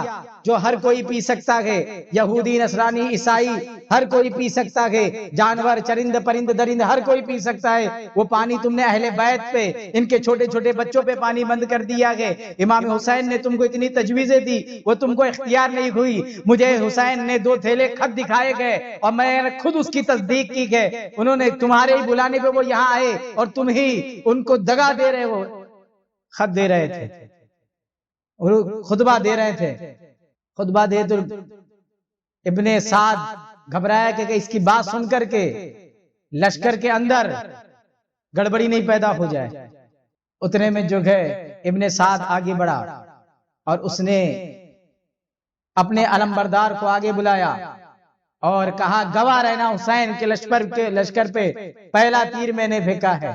A: جو ہر کوئی پی سکتا ہے، یہودی نصرانی عیسائی ہر کوئی پی سکتا ہے، جانور چرند پرند درند ہر کوئی پی سکتا ہے، وہ پانی تم نے اہل بیت پہ، ان کے چھوٹے چھوٹے بچوں پہ پانی بند کر دیا ہے۔ امام حسین نے تم کو اتنی تجویزیں دی، وہ تم کو اختیار نہیں ہوئی۔ مجھے حسین نے 2 تھیلے خط دکھائے گئے اور میں نے خود اس کی تصدیق کی ہے، انہوں نے تمہارے ہی بلانے پہ وہ یہاں آئے اور تم ہی ان کو دگا دے رہے ہو، خط دے رہے تھے، خطبہ دے رہے تھے۔ خطبہ دے تو ابن سعد گھبرایا کہ اس کی بات سن کر کے لشکر کے اندر گڑبڑی نہیں پیدا ہو جائے۔ اتنے میں جو ہے ابن سعد آگے بڑھا اور اس نے اپنے علمبردار کو آگے بلایا اور کہا گواہ رہنا حسین کے لشکر پہ پہلا تیر میں نے پھینکا ہے۔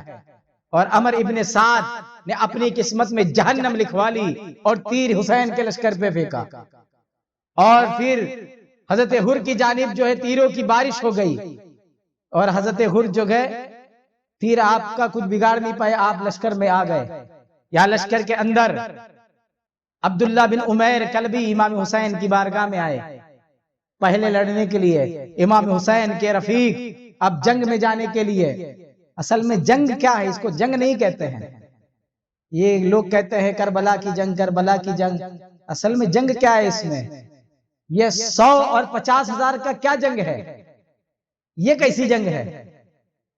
A: اور عمر ابن سعد نے اپنی قسمت میں جہنم لکھوا لی اور تیر حسین کے لشکر پہ پھینکا، اور پھر حضرت حر کی جانب جو ہے تیروں کی بارش ہو گئی، اور حضرت حر جو گئے تیر آپ کا کچھ بگاڑ نہیں پائے، آپ لشکر میں آ گئے۔ یا لشکر کے اندر عبداللہ بن عمیر کلبی امام حسین کی بارگاہ میں آئے پہلے لڑنے کے لیے، امام حسین کے رفیق، اب جنگ میں جانے کے لیے۔ اصل میں جنگ کیا ہے؟ اس کو جنگ نہیں کہتے ہیں، یہ لوگ کہتے ہیں کربلا کی جنگ، کربلا کی جنگ۔ اصل میں جنگ کیا ہے؟ اس میں یہ 100 اور 50,000 کا کیا جنگ ہے؟ یہ کیسی جنگ ہے؟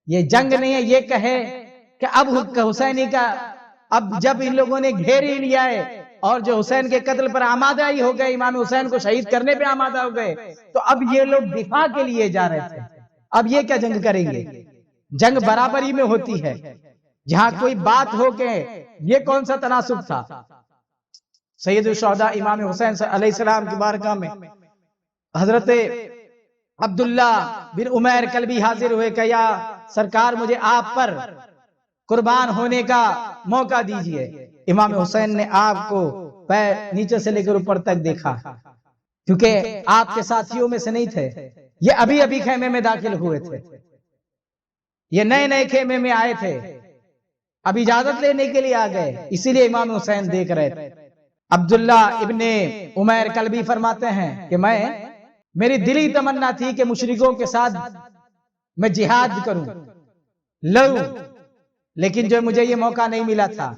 A: یہ جنگ نہیں ہے، یہ کہے کہ اب حسینی کا، اب جب ان لوگوں نے گھیر ہی لیا ہے اور جو حسین کے قتل پر آمادہ ہی ہو گئے، امام حسین کو شہید کرنے پہ آمادہ ہو گئے، تو اب یہ لوگ دفاع کے لیے جا رہے تھے، اب یہ کیا جنگ کریں گے؟ جنگ برابری میں ہوتی ہے، جہاں کوئی بات ہو کہ یہ کون سا تناسب تھا؟ سید الشہداء امام حسین علیہ السلام کی بارگاہ میں حضرت عبداللہ بن عمیر کلبی حاضر ہوئے کہ یا سرکار مجھے آپ پر قربان ہونے کا موقع دیجئے۔ امام حسین نے آپ کو پیر نیچے سے لے کر اوپر تک دیکھا، کیونکہ آپ کے ساتھیوں میں سے نہیں تھے، یہ ابھی ابھی خیمے میں داخل ہوئے تھے، یہ نئے نئے خیمے میں آئے تھے، اب اجازت لینے کے لیے آ گئے، اسی لیے امام حسین دیکھ رہے تھے۔ عبداللہ ابن عمیر کلبی فرماتے ہیں کہ میری دلی تمنا تھی کہ مشرکوں کے ساتھ میں جہاد کروں، لڑوں، لیکن جو مجھے یہ موقع نہیں ملا تھا۔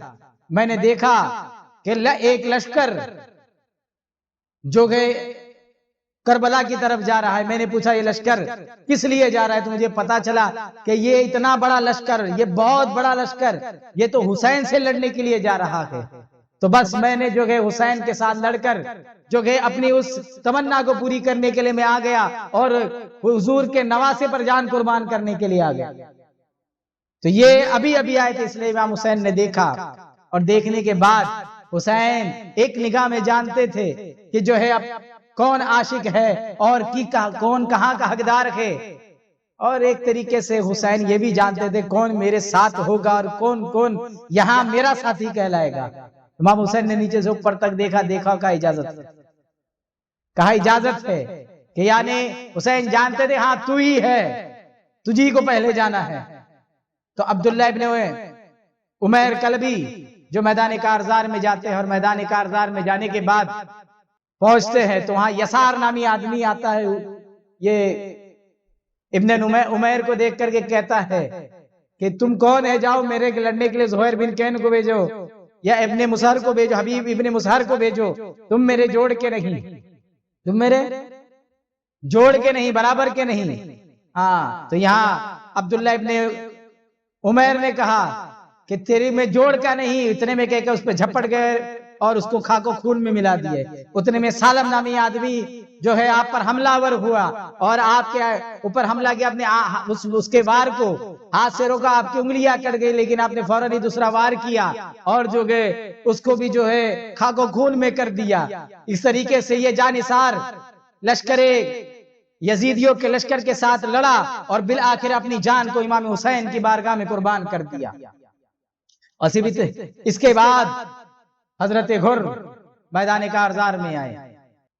A: میں نے دیکھا کہ ایک لشکر جو کہ کربلا کی طرف جا رہا ہے، میں نے پوچھا یہ لشکر کس لیے جا رہا ہے؟ تو مجھے پتا چلا کہ یہ اتنا بڑا لشکر، یہ بہت بڑا لشکر، یہ تو حسین سے لڑنے کے لیے جا رہا ہے۔ تو بس میں نے جو ہے حسین کے ساتھ لڑ کر جو ہے اپنی اس تمنا کو پوری کرنے کے لیے میں آ گیا اور حضور کے نواسے پر جان قربان کرنے کے لیے آ گیا۔ تو یہ ابھی ابھی آئے تھے، اس لیے امام حسین نے دیکھا، اور دیکھنے کے بعد حسین ایک نگاہ میں جانتے تھے کہ جو ہے اب کون عاشق ہے اور کون کہاں کا حقدار ہے، اور ایک طریقے سے حسین یہ بھی جانتے تھے کون میرے ساتھ ہوگا اور کون یہاں میرا ساتھی کہلائے گا۔ امام حسین نے نیچے سے اوپر تک دیکھا کہا اجازت ہے، کہا اجازت ہے، کہ یعنی حسین جانتے تھے ہاں تو ہی ہے، تجھی کو پہلے جانا ہے۔ تو عبداللہ ابن عمیر کلبی جو میدان کارزار میں جاتے ہیں، اور میدان کارزار میں جانے کے بعد پہنچتے ہیں تو وہاں یسار نامی آدمی آتا ہے، یہ ابن عمیر کو دیکھ کر کے کہتا ہے کہ تم کون ہے؟ جاؤ میرے لڑنے کے لیے زہیر بن کین کو بھیجو یا ابن مسہر کو بھیجو، حبیب ابن مسہر کو بھیجو، تم میرے جوڑ کے نہیں، تم میرے جوڑ کے نہیں، برابر کے نہیں۔ ہاں تو یہاں عبداللہ ابن عمیر نے کہا کہ تیری میں جوڑ کا نہیں، اتنے میں کہہ کہ اس پہ جھپٹ گئے اور اس کو خاک و خون میں ملا دیے۔ اتنے میں سالم نامی آدمی جو ہے آپ پر حملہ ور ہوا اور آپ کے اوپر حملہ کیا، اپنے اس کے وار کو ہاتھ سے روکا، آپ کی انگلیاں کٹ گئی، لیکن آپ نے فوراً ہی دوسرا وار کیا اور جو گئے اس کو بھی جو ہے خاک و خون میں کر دیا۔ اس طریقے سے یہ جانثار لشکر یزیدیوں کے لشکر کے ساتھ لڑا اور بالآخر اپنی جان کو امام حسین کی بارگاہ میں قربان کر دیا۔ اس کے بعد حضرت حر میدان کارزار میں آئے،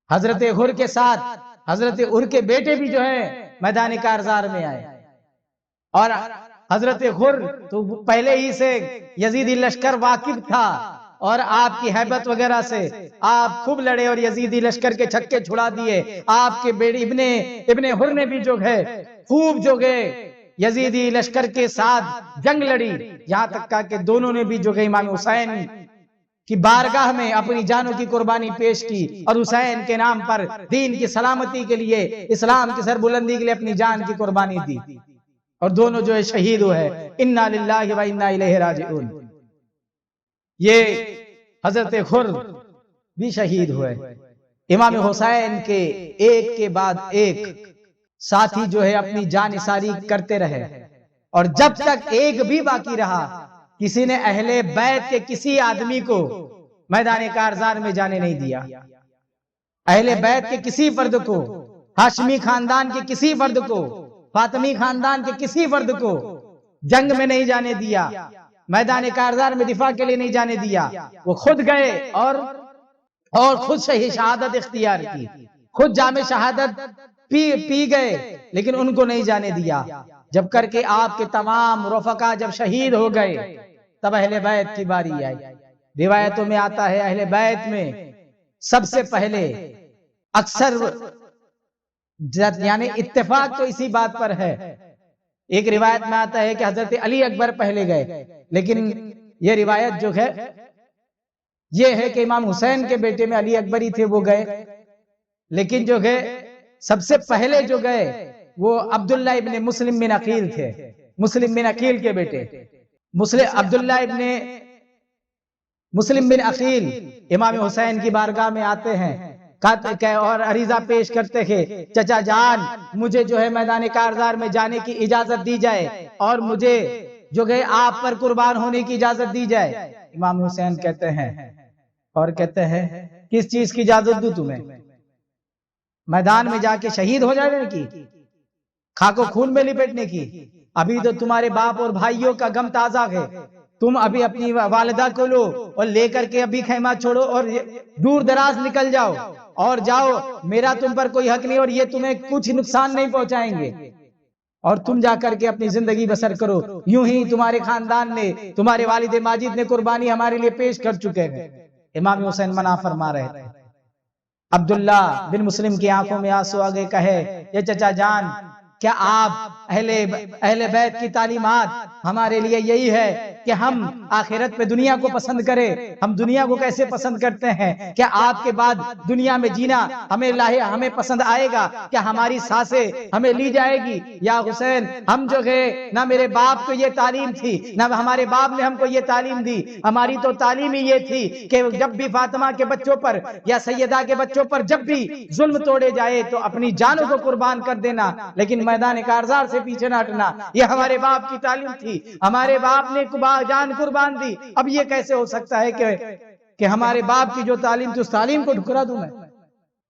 A: حضرت حر کے ساتھ حضرت حر کے بیٹے بھی جو ہے میدان کارزار میں آئے، اور حضرت حر تو پہلے ہی سے یزیدی لشکر واقف تھا اور آپ کی ہیبت وغیرہ سے آپ خوب لڑے اور یزیدی لشکر کے چھکے چھڑا دیے۔ آپ کے بیٹے ابن حر نے بھی جو ہے خوب جو ہے یزیدی لشکر کے ساتھ جنگ لڑی، یہاں تک کہ دونوں نے بھی جو ہے امام حسین کی بارگاہ میں اپنی جانوں کی قربانی پیش کی اور حسین کے نام پر دین کی سلامتی کے لیے، اسلام کی سربلندی کے لیے اپنی جان کی قربانی دی، اور دونوں جو ہے شہید ہوئے۔ انا للہ و انا الیہ راجعون۔ یہ حضرت حر بھی شہید ہوئے۔ امام حسین کے ایک کے بعد ایک ساتھی جو ہے اپنی جان نثاری کرتے رہے، اور جب تک ایک بھی باقی رہا کسی نے اہل بیت کے کسی آدمی کو میدان کارزار میں جانے نہیں دیا، اہل بیت کے کسی فرد کو، ہاشمی خاندان کے کسی فرد کو، فاطمی خاندان کے کسی فرد کو جنگ میں نہیں جانے دیا، میدان کارزار میں دفاع کے لیے نہیں جانے دیا۔ وہ خود گئے اور خود شہادت اختیار کی، خود جام شہادت پی گئے، لیکن ان کو نہیں جانے دیا۔ جب کر کے آپ کے تمام رفقا جب شہید ہو گئے تب اہل بیت کی باری آئی۔ روایتوں میں آتا ہے اہل بیت میں سب سے پہلے اکثر یعنی اتفاق تو اسی بات پر ہے، ایک روایت میں آتا ہے کہ حضرت علی اکبر پہلے گئے، لیکن یہ روایت جو ہے یہ ہے کہ امام حسین کے بیٹے میں علی اکبر ہی تھے، وہ گئے، لیکن جو ہے سب سے پہلے جو گئے وہ عبداللہ ابن مسلم بن عقیل تھے، مسلم بن عقیل کے بیٹے۔ عبداللہ ابن مسلم بن عقیل امام حسین کی بارگاہ میں آتے ہیں اور عریضہ پیش کرتے ہیں، چچا جان مجھے جو ہے میدان کارزار میں جانے کی اجازت دی جائے اور مجھے جو ہے آپ پر قربان ہونے کی اجازت دی جائے۔ امام حسین کہتے ہیں کس چیز کی اجازت دوں تمہیں؟ میدان میں جا کے شہید ہو جانے کی، خاک و خون میں لپٹنے کی؟ ابھی تو تمہارے باپ اور بھائیوں کا غم تازہ ہے، تم ابھی اپنی والدہ کو لو اور لے کر کے ابھی خیمہ چھوڑو اور دور دراز نکل جاؤ اور جاؤ، میرا تم پر کوئی حق نہیں اور یہ تمہیں کچھ نقصان نہیں پہنچائیں گے، اور تم جا کر کے اپنی زندگی بسر کرو۔ یوں ہی تمہارے خاندان نے، تمہارے والد ماجد نے قربانی ہمارے لیے پیش کر چکے ہیں۔ امام حسین منع فرما رہے تھے۔ عبداللہ بن مسلم کی آنکھوں میں آنسو آ گئے، کہے یہ چچا جان کیا آپ اہل بیت کی تعلیمات ہمارے لیے یہی ہے کہ ہم آخرت پہ دنیا کو پسند کریں؟ ہم دنیا کو کیسے پسند کرتے ہیں؟ کیا آپ کے بعد دنیا میں جینا ہمیں پسند آئے گا؟ کیا ہماری سانسیں ہمیں لی جائے گی؟ یا حسین ہم جو ہے نہ میرے باپ کو یہ تعلیم تھی نہ ہمارے باپ نے ہم کو یہ تعلیم دی، ہماری تو تعلیم ہی یہ تھی کہ جب بھی فاطمہ کے بچوں پر یا سیدہ کے بچوں پر جب بھی ظلم توڑے جائے تو اپنی جانوں کو قربان کر دینا، لیکن میدان کارزار سے پیچھے نہ ہٹنا۔ یہ ہمارے باپ کی تعلیم تھی، ہمارے باپ نے جان قربان دی۔ اب یہ کیسے ہو سکتا ہے کہ ہمارے باپ کی جو تعلیم تھی اس تعلیم کو ٹھکرا دوں میں؟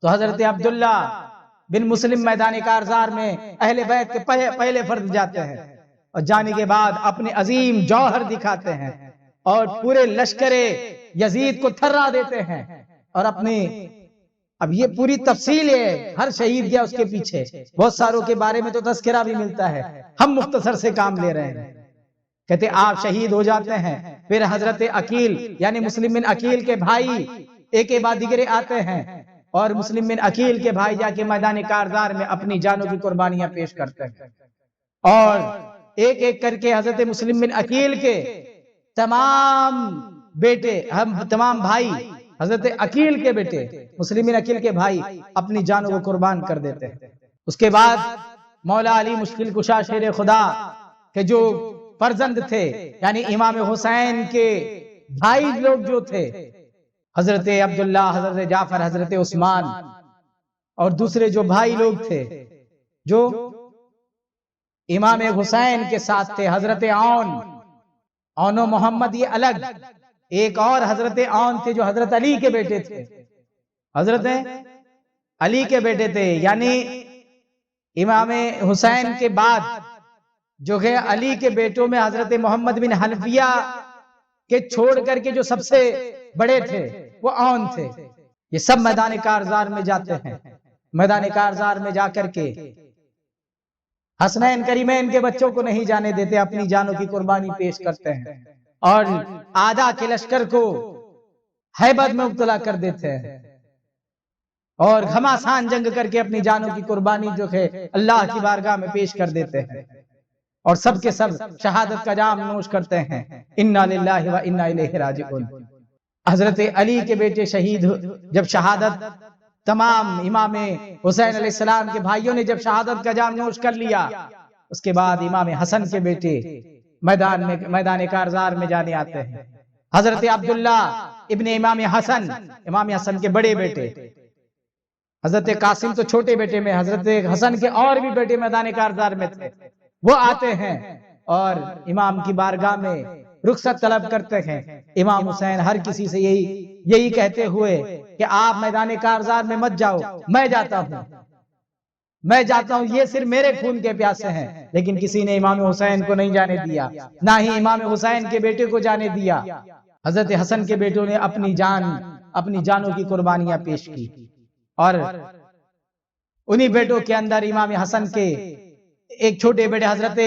A: تو حضرت عبداللہ بن مسلم میدان کارزار میں اہل بیت کے پہلے فرد جاتے ہیں، اور جانے کے بعد اپنے عظیم جوہر دکھاتے ہیں اور پورے لشکر یزید کو تھرا دیتے ہیں، اور اب یہ پوری تفصیل ہے، ہر شہید گیا اس کے پیچھے، بہت ساروں کے بارے میں تو تذکرہ بھی ملتا ہے، ہم مختصر سے کام لے رہے ہیں۔ کہتے آپ شہید ہو جاتے ہیں، پھر حضرت عقیل یعنی مسلم بن عقیل کے بھائی ایک کے بعد دیگرے آتے ہیں، اور مسلم بن عقیل کے بھائی جا کے میدان کارزار میں اپنی جانوں کی قربانیاں پیش کرتے ہیں، اور ایک ایک کر کے حضرت مسلم بن عقیل کے تمام بیٹے، تمام بھائی، حضرت عقیل کے بیٹے، مسلم بن عقیل کے بھائی اپنی جانوں کو قربان کر دیتے ہیں۔ اس کے بعد مولا علی مشکل کشا شیر خدا کے جو فرزند تھے، یعنی امام حسین کے بھائی لوگ جو تھے، حضرت عبداللہ، حضرت جعفر، حضرت عثمان، اور دوسرے جو بھائی لوگ تھے جو امام حسین کے ساتھ تھے، حضرت عون و محمد یہ الگ، ایک اور حضرت عون تھے جو حضرت علی کے بیٹے تھے، حضرت علی کے بیٹے تھے، یعنی امام حسین کے بعد جو ہے علی کے بیٹوں میں حضرت محمد بن حنفیہ کے چھوڑ کر کے جو سب سے بڑے تھے وہ عون تھے۔ یہ سب میدان کارزار میں جاتے ہیں، میدان کارزار میں جا کر کے حسنین کریمین کے بچوں کو نہیں جانے دیتے، اپنی جانوں کی قربانی پیش کرتے ہیں، اور آدھا کے لشکر کو ہیبت میں مبتلا کر دیتے ہیں، اور گھماسان جنگ کر کے اپنی جانوں کی قربانی جو ہے اللہ کی بارگاہ میں پیش کر دیتے ہیں، اور سب کے سب شہادت کا جام نوش کرتے ہیں۔ انا للہ و انا الیہ راجعون۔ حضرت علی کے بیٹے شہید جب شہادت، تمام امام حسین علیہ السلام کے بھائیوں نے جب شہادت کا جام نوش کر لیا، اس کے بعد امام حسن کے بیٹے میدان کارزار میں جانے آتے ہیں۔ حضرت عبداللہ ابن امام حسن کے بڑے بیٹے، حضرت قاسم تو چھوٹے بیٹے میں، حضرت حسن کے اور بھی بیٹے میدان کارزار میں تھے، وہ آتے ہیں اور امام کی بارگاہ میں رخصت طلب کرتے ہیں۔ امام حسین ہر کسی سے یہی کہتے ہوئے کہ آپ میدان کارزار میں مت جاؤ، میں جاتا ہوں، یہ صرف میرے خون کے پیاسے ہیں، لیکن کسی نے امام حسین کو نہیں جانے دیا، نہ ہی امام حسین کے بیٹے کو جانے دیا۔ حضرت حسن کے بیٹوں نے اپنی جانوں کی قربانیاں پیش کی، اور انہی بیٹوں کے اندر امام حسن کے ایک چھوٹے بیٹے حضرت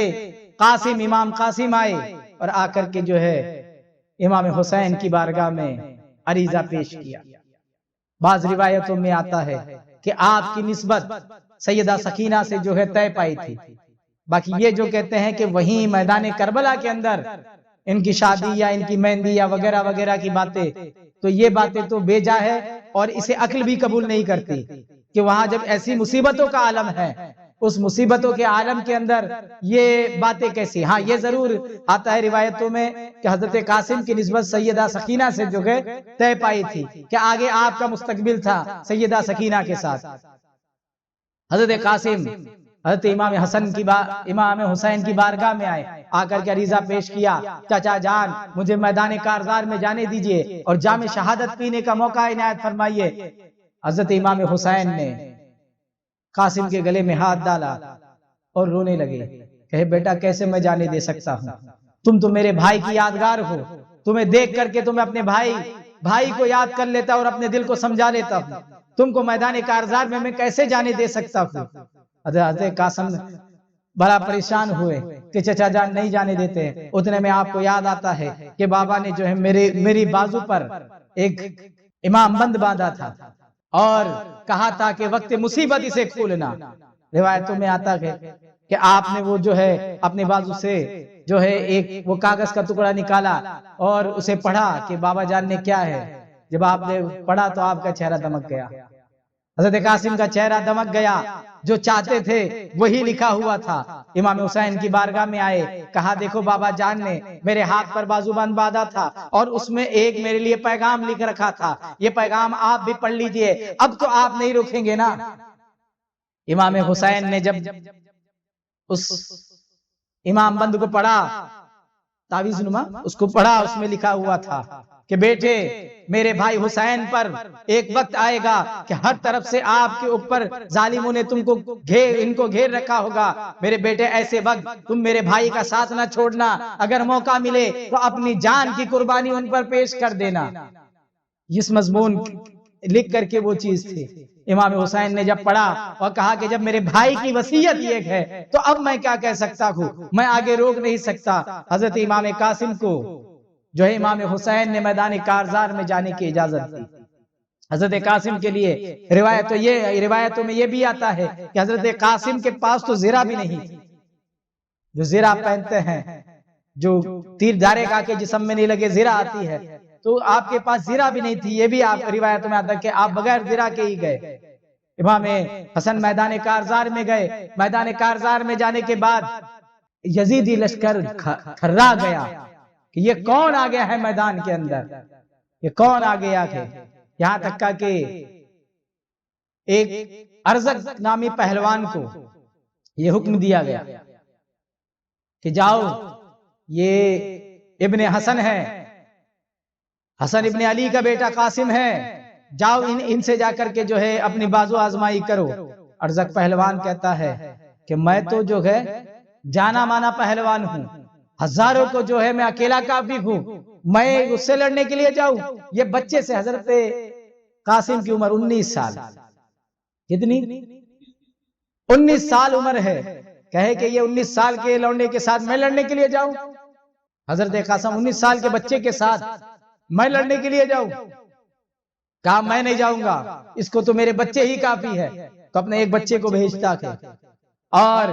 A: قاسم، امام قاسم آئے اور آ کر کے جو ہے امام حسین کی بارگاہ میں عریضہ پیش کیا۔ بعض روایتوں میں آتا ہے کہ آپ کی نسبت سیدہ سکینہ سے جو ہے طے پائی تھی، باقی یہ جو کہتے ہیں کہ وہیں میدان کربلا کے اندر ان کی شادی یا ان کی مہندی یا وغیرہ وغیرہ کی باتیں، تو یہ باتیں تو بے جا ہے، اور اسے عقل بھی قبول نہیں کرتی کہ وہاں جب ایسی مصیبتوں کا عالم ہے، اس مصیبتوں کے عالم کے اندر یہ باتیں کیسی؟ ہاں یہ ضرور آتا ہے روایتوں میں کہ حضرت قاسم کی نسبت سیدہ سکینہ سے جو ہے طے پائی تھی کہ آگے آپ کا مستقبل تھا سیدہ سکینہ کے ساتھ۔ حضرت قاسم حضرت امام حسین کی بارگاہ میں آئے، آ کر کے عریضہ پیش کیا، چچا جان مجھے میدان کارزار میں جانے دیجئے اور جام شہادت پینے کا موقع عنایت فرمائیے۔ حضرت امام حسین نے قاسم کے گلے میں ہاتھ ڈالا اور رونے لگے، کہے بیٹا کیسے میں جانے دے سکتا ہوں، تم تو میرے بھائی کی یادگار ہو، تمہیں دیکھ کر کے تمہیں اپنے بھائی کو یاد کر لیتا اور اپنے دل کو سمجھا لیتا ہوں، تم کو میدان کارزار میں کیسے جانے دے سکتا ہوں۔ حضرت قاسم بڑا پریشان ہوئے کہ چچا جان نہیں جانے دیتے۔ اتنے میں آپ کو یاد آتا ہے کہ بابا نے جو ہے میری بازو پر ایک امام بند باندھا تھا اور کہا تھا کہ وقت مصیبت اسے کھولنا۔ روایتوں میں آتا ہے کہ آپ نے وہ جو ہے اپنے بازو سے جو ہے ایک وہ کاغذ کا ٹکڑا نکالا اور اسے پڑھا کہ بابا جان نے کیا ہے۔ جب آپ نے پڑھا تو آپ کا چہرہ دمک گیا، حضرت قاسم کا چہرہ دمک گیا، جو چاہتے تھے وہی لکھا ہوا تھا۔ امام حسین کی بارگاہ میں آئے، کہا دیکھو بابا جان نے میرے ہاتھ پر بازو بند باندھا تھا اور اس میں ایک میرے لیے پیغام لکھ رکھا تھا، یہ پیغام آپ بھی پڑھ لیجئے، اب تو آپ نہیں رکیں گے نا۔ امام حسین نے جب اس امام بند کو پڑھا، تعویذ نما اس کو پڑھا، اس میں لکھا ہوا تھا کہ بیٹے میرے بھائی حسین پر ایک وقت آئے گا کہ ہر طرف سے آپ کے اوپر ظالموں نے ان کو گھیر رکھا ہوگا، میرے بیٹے ایسے وقت تم میرے بھائی کا ساتھ نہ چھوڑنا، اگر موقع ملے تو اپنی جان کی قربانی ان پر پیش کر دینا۔ اس مضمون لکھ کر کے وہ چیز تھی۔ امام حسین نے جب پڑھا اور کہا کہ جب میرے بھائی کی وصیت یہ ہے تو اب میں کیا کہہ سکتا ہوں، میں آگے روک نہیں سکتا۔ حضرت امام قاسم کو جو ہے امام حسین نے میدان کارزار میں جانے کی اجازت دی۔ حضرت قاسم کے لیے روایتوں میں یہ بھی آتا ہے کہ حضرت قاسم کے پاس تو زرہ بھی نہیں تھی، جو زرہ پہنتے ہیں، جو تیر دھارے کا کے جسم میں نہیں لگے زرہ آتی ہے، تو آپ کے پاس زرہ بھی نہیں تھی۔ یہ بھی آپ روایتوں میں آتا ہے کہ آپ بغیر زرہ کے ہی گئے۔ امام حسن میدان کارزار میں گئے، میدان کارزار میں جانے کے بعد یزیدی لشکر تھرا گیا کہ یہ کون آ گیا ہے میدان کے اندر، یہ کون آ گیا ہے۔ یہاں تک کہ ایک ارزق نامی پہلوان کو یہ حکم دیا گیا کہ جاؤ، یہ ابن حسن ہے، حسن ابن علی کا بیٹا قاسم ہے، جاؤ ان سے جا کر کے جو ہے اپنی بازو آزمائی کرو۔ ارزق پہلوان کہتا ہے کہ میں تو جو ہے جانا مانا پہلوان ہوں، ہزاروں کو جو ہے میں اکیلا کافی ہوں، میں اس سے لڑنے کے لیے جاؤں؟ یہ بچے سے حضرت قاسم کی عمر 19 سال، کتنی 19 سال عمر ہے، کہے کہ یہ 19 سال کے لوندے کے ساتھ میں لڑنے کے لیے جاؤں؟ حضرت قاسم 19 سال کے بچے کے ساتھ میں لڑنے کے لیے جاؤں؟ کہا میں نہیں جاؤں گا، اس کو تو میرے بچے ہی کافی ہے۔ تو اپنے ایک بچے کو بھیجتا ہے اور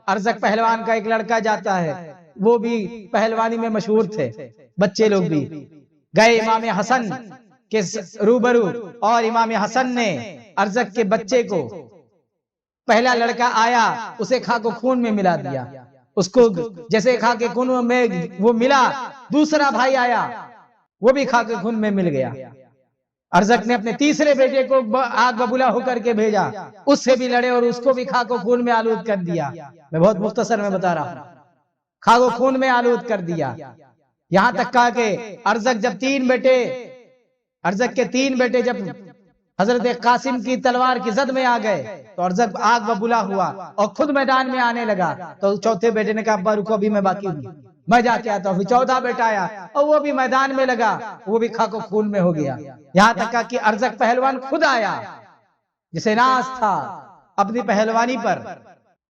A: ارزق پہلوان کا ایک لڑکا جاتا ہے، وہ بھی پہلوانی میں مشہور تھے، بچے لوگ بھی گئے امام حسن کے روبرو، اور امام حسن نے ارزق کے بچے کو، پہلا لڑکا آیا اسے خاک و خون میں ملا دیا، اس کو جیسے خاک و خون میں وہ ملا، دوسرا بھائی آیا وہ بھی خاک و خون میں مل گیا۔ ارزق نے اپنے تیسرے بیٹے کو آگ ببولا ہو کر کے بھیجا، اس سے بھی لڑے اور اس کو بھی خاک و خون میں آلود کر دیا۔ میں بہت مختصر میں بتا رہا ہوں، خاک و خون میں آلود کر دیا۔ یہاں تک کہا کہ ارزق جب ارزق کے تین بیٹے جب حضرت قاسم کی تلوار کی زد میں آ گئے تو ارزق آگ ببولا ہوا اور خود میدان میں آنے لگا، تو چوتھے بیٹے نے کہا ابا رکو، ابھی میں باقی ہوں، میں جا کے آتا ہوں۔ پھر چوتھا بیٹا آیا اور وہ بھی میدان میں لگا، وہ بھی خاک و خون میں ہو گیا۔ یہاں تک کہا کہ ارزق پہلوان خود آیا جسے ناز تھا اپنی پہلوانی پر،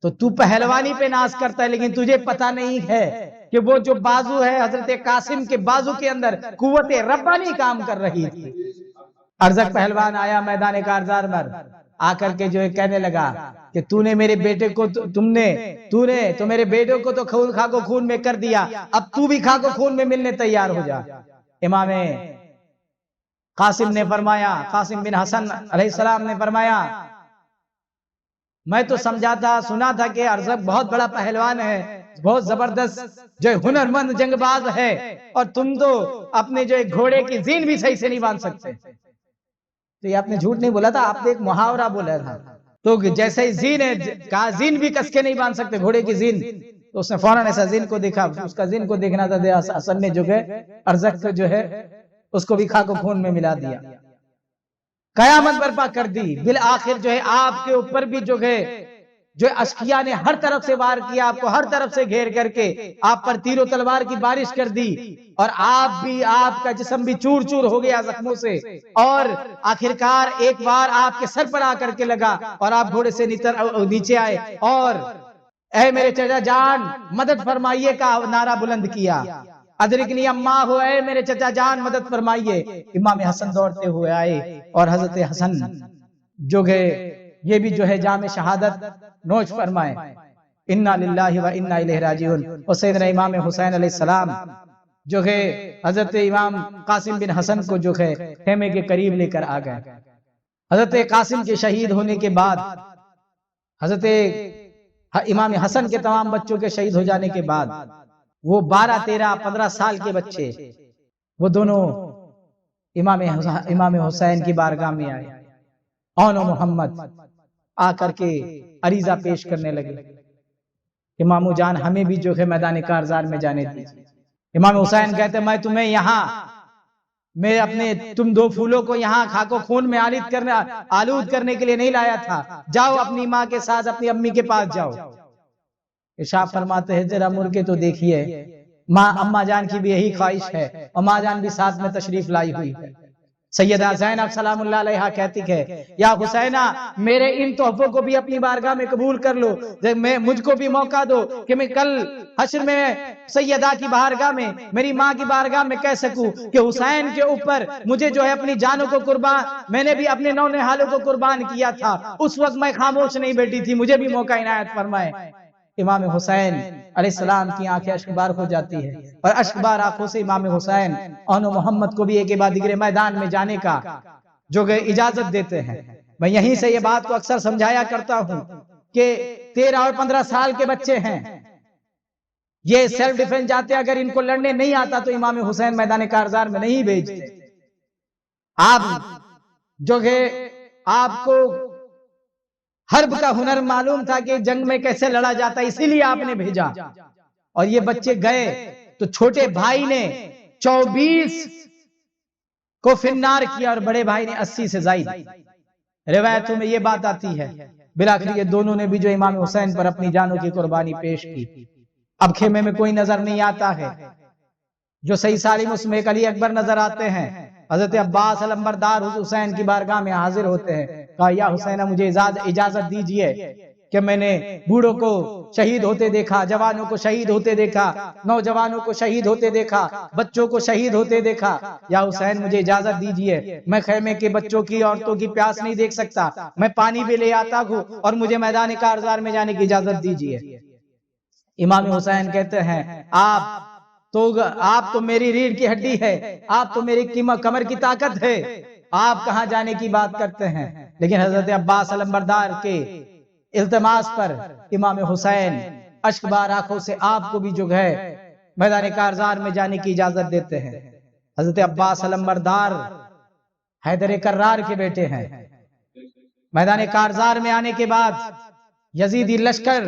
A: تو تو پہلوانی پہ ناز کرتا ہے لیکن تجھے پتا نہیں ہے کہ وہ جو بازو ہے حضرت قاسم کے بازو کے اندر قوت ربانی کام کر رہی تھی۔ ارزق پہلوان آیا میدان کارزار پر، آ کر کے جو ہے کہنے لگا کہ تو نے میرے بیٹے کو تو میرے بیٹے کو تو خاک و خون میں کر دیا، اب تو بھی خاک و خون میں ملنے تیار ہو جا۔ امام قاسم نے فرمایا، قاسم بن حسن علیہ السلام نے فرمایا میں تو سمجھا تھا، سنا تھا کہ ارزق بہت بڑا پہلوان ہے، بہت زبردست جو ہنر مند جنگ باز ہے، اور تم تو اپنے جو ایک گھوڑے کی زین بھی صحیح سے نہیں باندھ سکتے۔ تو یہ آپ نے جھوٹ نہیں بولا تھا، آپ نے ایک محاورہ بولا تھا۔ تو جیسے ہی زین ہے، کہا زین بھی کس کے نہیں باندھ سکتے، گھوڑے کی زین۔ تو اس نے فوراً ایسا زین کو دیکھا، اس کا زین کو دیکھنا تھا، حسن نے جو ہے ارزق کو جو ہے اس کو بھی خاک و خون میں ملا دیا، قیامت برپا کر دی۔ بالآخر جو ہے آپ کے اوپر بھی جو ہے اشقیاء نے ہر طرف سے وار کیا، آپ کو ہر طرف سے گھیر کر کے آپ پر تیر و تلوار کی بارش کر دی، اور آپ کا جسم بھی چور چور ہو گیا زخموں سے، اور آخرکار ایک بار آپ کے سر پر آ کر کے لگا اور آپ گھوڑے سے نیچے آئے اور اے میرے چچا جان مدد فرمائیے کا نعرہ بلند کیا۔ ادرکنی اما ہو، اے میرے چچا جان مدد فرمائیے۔ امام حسن دوڑتے ہوئے آئے اور حضرت حسن جو گئے، یہ بھی جو ہے جام شہادت نوش فرمائے، انا للہ و انا الیہ راجعون۔ اور سیدنا امام حسین علیہ السلام جو ہے حضرت امام قاسم بن حسن کو جو ہے خیمے کے قریب لے کر آ گئے۔ حضرت قاسم کے شہید ہونے کے بعد، حضرت امام حسن کے تمام بچوں کے شہید ہو جانے کے بعد، وہ 12 13 15 سال کے بچے وہ دونوں امام حسین کی بارگاہ میں آئے، اون و محمد آ کر کے عریضہ پیش کرنے لگے کہ مامو جان ہمیں بھی جو ہے میدان کارزار میں جانے دیجیے۔ امام حسین کہتے میں تمہیں یہاں تم دو پھولوں کو یہاں خاک و خون میں آلود کرنے کے لیے نہیں لایا تھا، جاؤ اپنی ماں کے ساتھ اپنی امی کے پاس جاؤ۔ ارشاد فرماتے ہیں ذرا مڑ کے تو دیکھیے، اماں جان کی بھی یہی خواہش ہے، اور ماں جان بھی ساتھ میں تشریف لائی ہوئی ہے۔ سیدہ زینب سلام اللہ علیہا کہتی ہے یا حسینہ میرے ان تحفوں کو بھی اپنی بارگاہ میں قبول کر لو، مجھ کو بھی موقع دو کہ میں کل حشر میں سیدہ کی بارگاہ میں میری ماں کی بارگاہ میں کہہ سکوں کہ حسین کے اوپر مجھے جو ہے اپنی جانوں کو قربان، میں نے بھی اپنے نونہالوں کو قربان کیا تھا، اس وقت میں خاموش نہیں بیٹھی تھی، مجھے بھی موقع عنایت فرمائے۔ امام حسین علیہ السلام کی آنکھیں اشکبار ہو جاتی ہے، اور اشکبار آنکھوں سے امام حسین اون و محمد کو بھی ایک بعد دیگر میدان میں جانے کا جو کہ اجازت دیتے ہیں۔ میں یہیں سے یہ بات کو اکثر سمجھایا کرتا ہوں کہ 13 اور 15 سال کے بچے ہیں، یہ سیلف ڈیفنس جاتے، اگر ان کو لڑنے نہیں آتا تو امام حسین میدان کارزار میں نہیں بھیجتے۔ آپ جو کہ آپ کو حرب کا ہنر معلوم تھا کہ جنگ میں کیسے لڑا جاتا، اسی لیے آپ نے بھیجا، اور یہ بچے گئے تو چھوٹے بھائی نے 24 کو فنار کیا اور بڑے بھائی نے 80 سے زائد۔ روایتوں میں یہ بات آتی ہے بالآخر یہ دونوں نے بھی جو امام حسین پر اپنی جانوں کی قربانی پیش کی۔ اب خیمے میں کوئی نظر نہیں آتا ہے، جو صحیح سالم اس میں ایک علی اکبر نظر آتے ہیں، حضرت عباس علمبردار حسین کی بارگاہ میں حاضر ہوتے ہیں، کہا یا حسینہ مجھے اجازت دیجئے کہ میں نے بوڑھوں کو شہید ہوتے دیکھا، جوانوں کو شہید ہوتے دیکھا، نوجوانوں کو شہید ہوتے دیکھا، بچوں کو شہید ہوتے دیکھا، یا حسین مجھے اجازت دیجئے، میں خیمے کے بچوں کی عورتوں کی پیاس نہیں دیکھ سکتا، میں پانی بھی لے آتا ہوں اور مجھے میدان کارزار میں جانے کی اجازت دیجئے۔ امام حسین کہتے ہیں آپ تو میری ریڑھ کی ہڈی ہے، آپ تو میری کمر کی طاقت ہے، آپ کہاں جانے کی بات کرتے ہیں؟ لیکن حضرت عباس علمبردار کے التماس پر امام حسین اشکبار آنکھوں سے آپ کو بھی جو ہے میدان کارزار میں جانے کی اجازت دیتے ہیں۔ حضرت عباس علمبردار حیدر کرار کے بیٹے ہیں۔ میدان کارزار میں آنے کے بعد یزیدی لشکر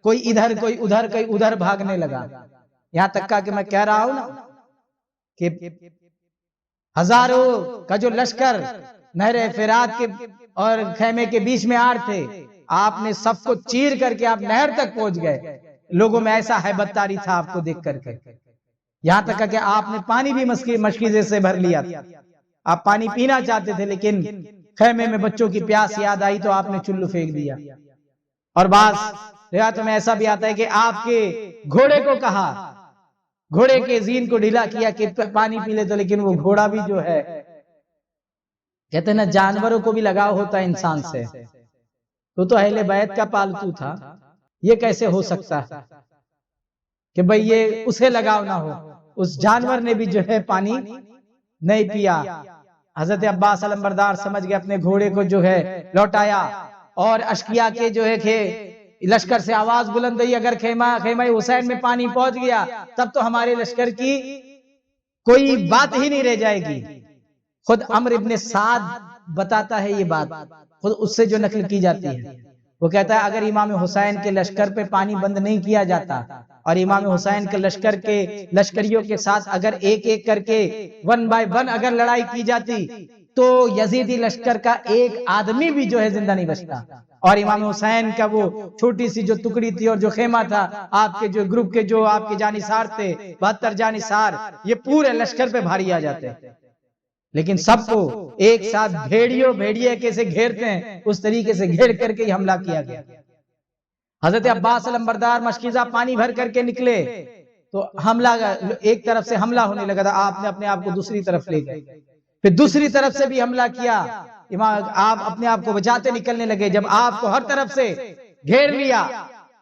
A: کوئی ادھر کوئی ادھر کوئی ادھر بھاگنے لگا، یہاں تک کہ میں کہہ رہا ہوں نا کہ ہزاروں کا جو لشکر نہر فرات کے اور خیمے کے بیچ میں آڑ تھے، آپ نے سب کو چیر کر کے آپ نہر تک پہنچ گئے۔ لوگوں میں ایسا ہیبت طاری تھا آپ کو دیکھ کر کے، یہاں تک کہ آپ نے پانی بھی مشکیزے سے بھر لیا تھا۔ آپ پانی پینا چاہتے تھے لیکن خیمے میں بچوں کی پیاس یاد آئی تو آپ نے چلو پھینک دیا۔ اور بعض روایتوں میں ایسا بھی آتا ہے کہ آپ کے گھوڑے کو کہا، گھوڑے کے زین کو ڈھیلا کیا کہ پانی پی لے، تو لیکن وہ گھوڑا بھی جو ہے، کہتے ہیں نا جانوروں کو بھی لگاؤ ہوتا ہے انسان سے، تو اہل بیت کا پالتو تھا، یہ کیسے ہو سکتا ہے کہ بھئی یہ اسے لگاؤ نہ ہو؟ اس جانور نے بھی جو ہے پانی نہیں پیا۔ حضرت عباس علمبردار سمجھ گئے، اپنے گھوڑے کو جو ہے لوٹایا، اور اشقیاء کے جو ہے کہ لشکر سے آواز بلند ہوئی، اگر خیمہ حسین میں پانی پہنچ گیا تب تو ہمارے لشکر کی کوئی بات ہی نہیں رہ جائے گی۔ خود عمرو ابن سعد بتاتا ہے یہ بات، خود اس سے جو نقل کی جاتی ہے، وہ کہتا ہے اگر امام حسین کے لشکر پہ پانی بند نہیں کیا جاتا اور امام حسین کے لشکر کے لشکریوں کے ساتھ اگر ایک ایک کر کے 1 بائی 1 اگر لڑائی کی جاتی تو یزیدی لشکر کا ایک آدمی بھی جو ہے زندہ نہیں بچتا، اور امام حسین کا وہ چھوٹی سی جو ٹکڑی تھی اور جو خیمہ تھا، آپ کے جو گروپ کے جو آپ کے جانثار تھے 72 جانثار، یہ پورے لشکر پہ بھاری آ جاتے ہیں، لیکن سب کو ایک ساتھ بھیڑیے کیسے گھیرتے ہیں اس طریقے سے گھیر کر کے حملہ کیا گیا۔ حضرت عباس علمبردار مشکیزہ پانی بھر کر کے نکلے تو حملہ ایک طرف سے حملہ ہونے لگا تھا، آپ نے اپنے آپ کو دوسری طرف لے گئے، پھر دوسری طرف سے بھی حملہ کیا، آپ اپنے آپ کو بچاتے نکلنے لگے۔ جب آپ کو ہر طرف سے گھیر لیا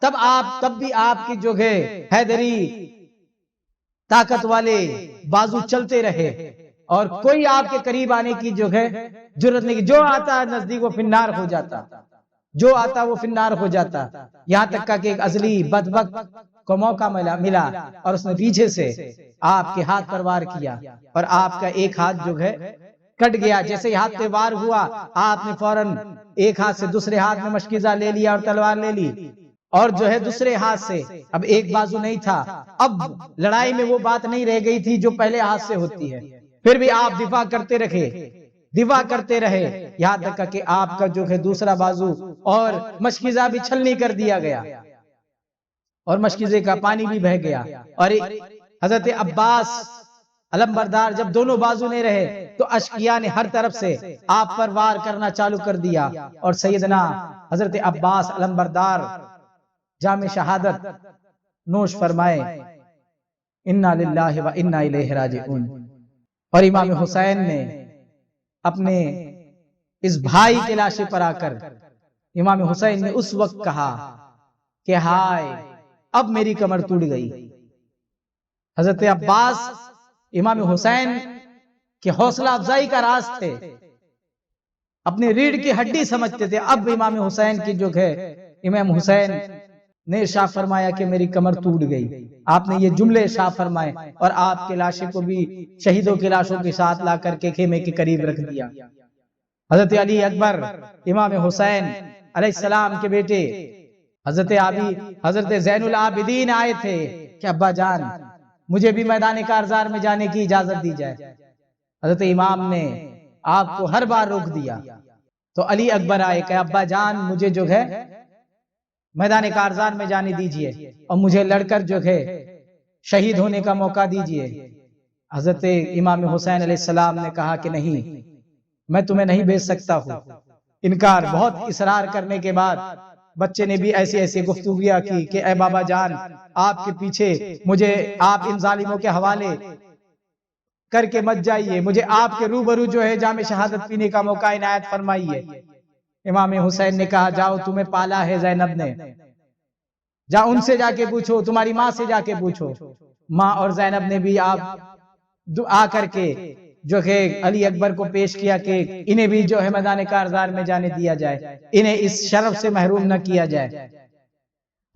A: تب بھی آپ کی جو ہے حیدری طاقت والے بازو چلتے رہے اور کوئی آپ کے قریب آنے کی جو ہے جرت نہیں کی، جو آتا نزدیک وہ فنار ہو جاتا، جو آتا وہ فنار ہو جاتا، یہاں تک کہ ایک ازلی بدبخت کو موقع ملا اور اس نے پیچھے سے آپ کے ہاتھ پر وار کیا اور آپ کا ایک ہاتھ جو ہے کٹ گیا۔ جیسے ہی ہاتھ پہ وار ہوا آپ نے فوراً ایک ہاتھ سے دوسرے ہاتھ میں مشکیزہ لے لیا اور تلوار لے لی، اور جو ہے دوسرے ہاتھ سے اب ایک بازو نہیں تھا، اب لڑائی میں وہ بات نہیں رہ گئی تھی جو پہلے ہاتھ سے ہوتی ہے، پھر بھی آپ دفاع کرتے رہے یہاں تک کہ آپ کا جو ہے دوسرا بازو اور مشکیزہ بھی چھلنی کر دیا گیا اور مشکیزے کا پانی بھی بہہ گیا۔ اور حضرت عباس علمبردار جب دونوں بازو نہیں رہے تو اشقیاء نے ہر طرف سے آپ پر وار کرنا چالو کر دیا، اور سیدنا حضرت عباس علمبردار جام شہادت نوش فرمائے، انا للہ و انا الیہ راجعون۔ اور امام حسین نے اپنے اس بھائی کے لاشے پر آ کر امام حسین نے اس وقت کہا کہ ہائے اب میری کمر ٹوٹ گئی۔ حضرت عباس امام حسین کے حوصلہ افزائی کا راز تھے، اپنی ریڑھ کی ہڈی سمجھتے تھے، اب امام حسین کی جو ہے امام حسین نے ارشاد فرمایا کہ میری کمر ٹوٹ گئی۔ آپ نے یہ جملے ارشاد فرمائے اور آپ کے لاشے کو بھی شہیدوں کی لاشوں کے ساتھ لا کر کے خیمے کے قریب رکھ دیا۔ حضرت علی اکبر امام حسین علیہ السلام کے بیٹے حضرت زین العابدین آئے تھے کہ ابا جان مجھے بھی میدان کارزار میں جانے کی اجازت دی جائے۔ حضرت امام نے آپ کو ہر بار روک دیا تو علی اکبر آئے کہ ابا جان مجھے جو ہے میدان کارزار میں جانے دیجئے اور مجھے لڑ کر جو ہے شہید ہونے کا موقع دیجئے۔ حضرت امام حسین علیہ السلام نے کہا کہ نہیں، میں تمہیں نہیں بھیج سکتا ہوں۔ انکار، بہت اصرار کرنے کے بعد بچے نے بھی ایسی گفتگویاں کی کہ اے بابا جان آپ کے پیچھے مجھے آپ ان ظالموں کے حوالے کر کے مت جائیے، مجھے آپ کے روبرو جو ہے جام شہادت پینے کا موقع عنایت فرمائیے۔ امام حسین نے کہا جاؤ تمہیں پالا ہے زینب نے، جا ان سے جا کے پوچھو، تمہاری ماں سے جا کے پوچھو۔ ماں اور زینب نے بھی آپ آ کر کے جو کہ علی اکبر کو پیش کیا کہ انہیں بھی جو ہے میدان کارزار میں جانے دیا جائے، انہیں اس شرف سے محروم نہ کیا جائے۔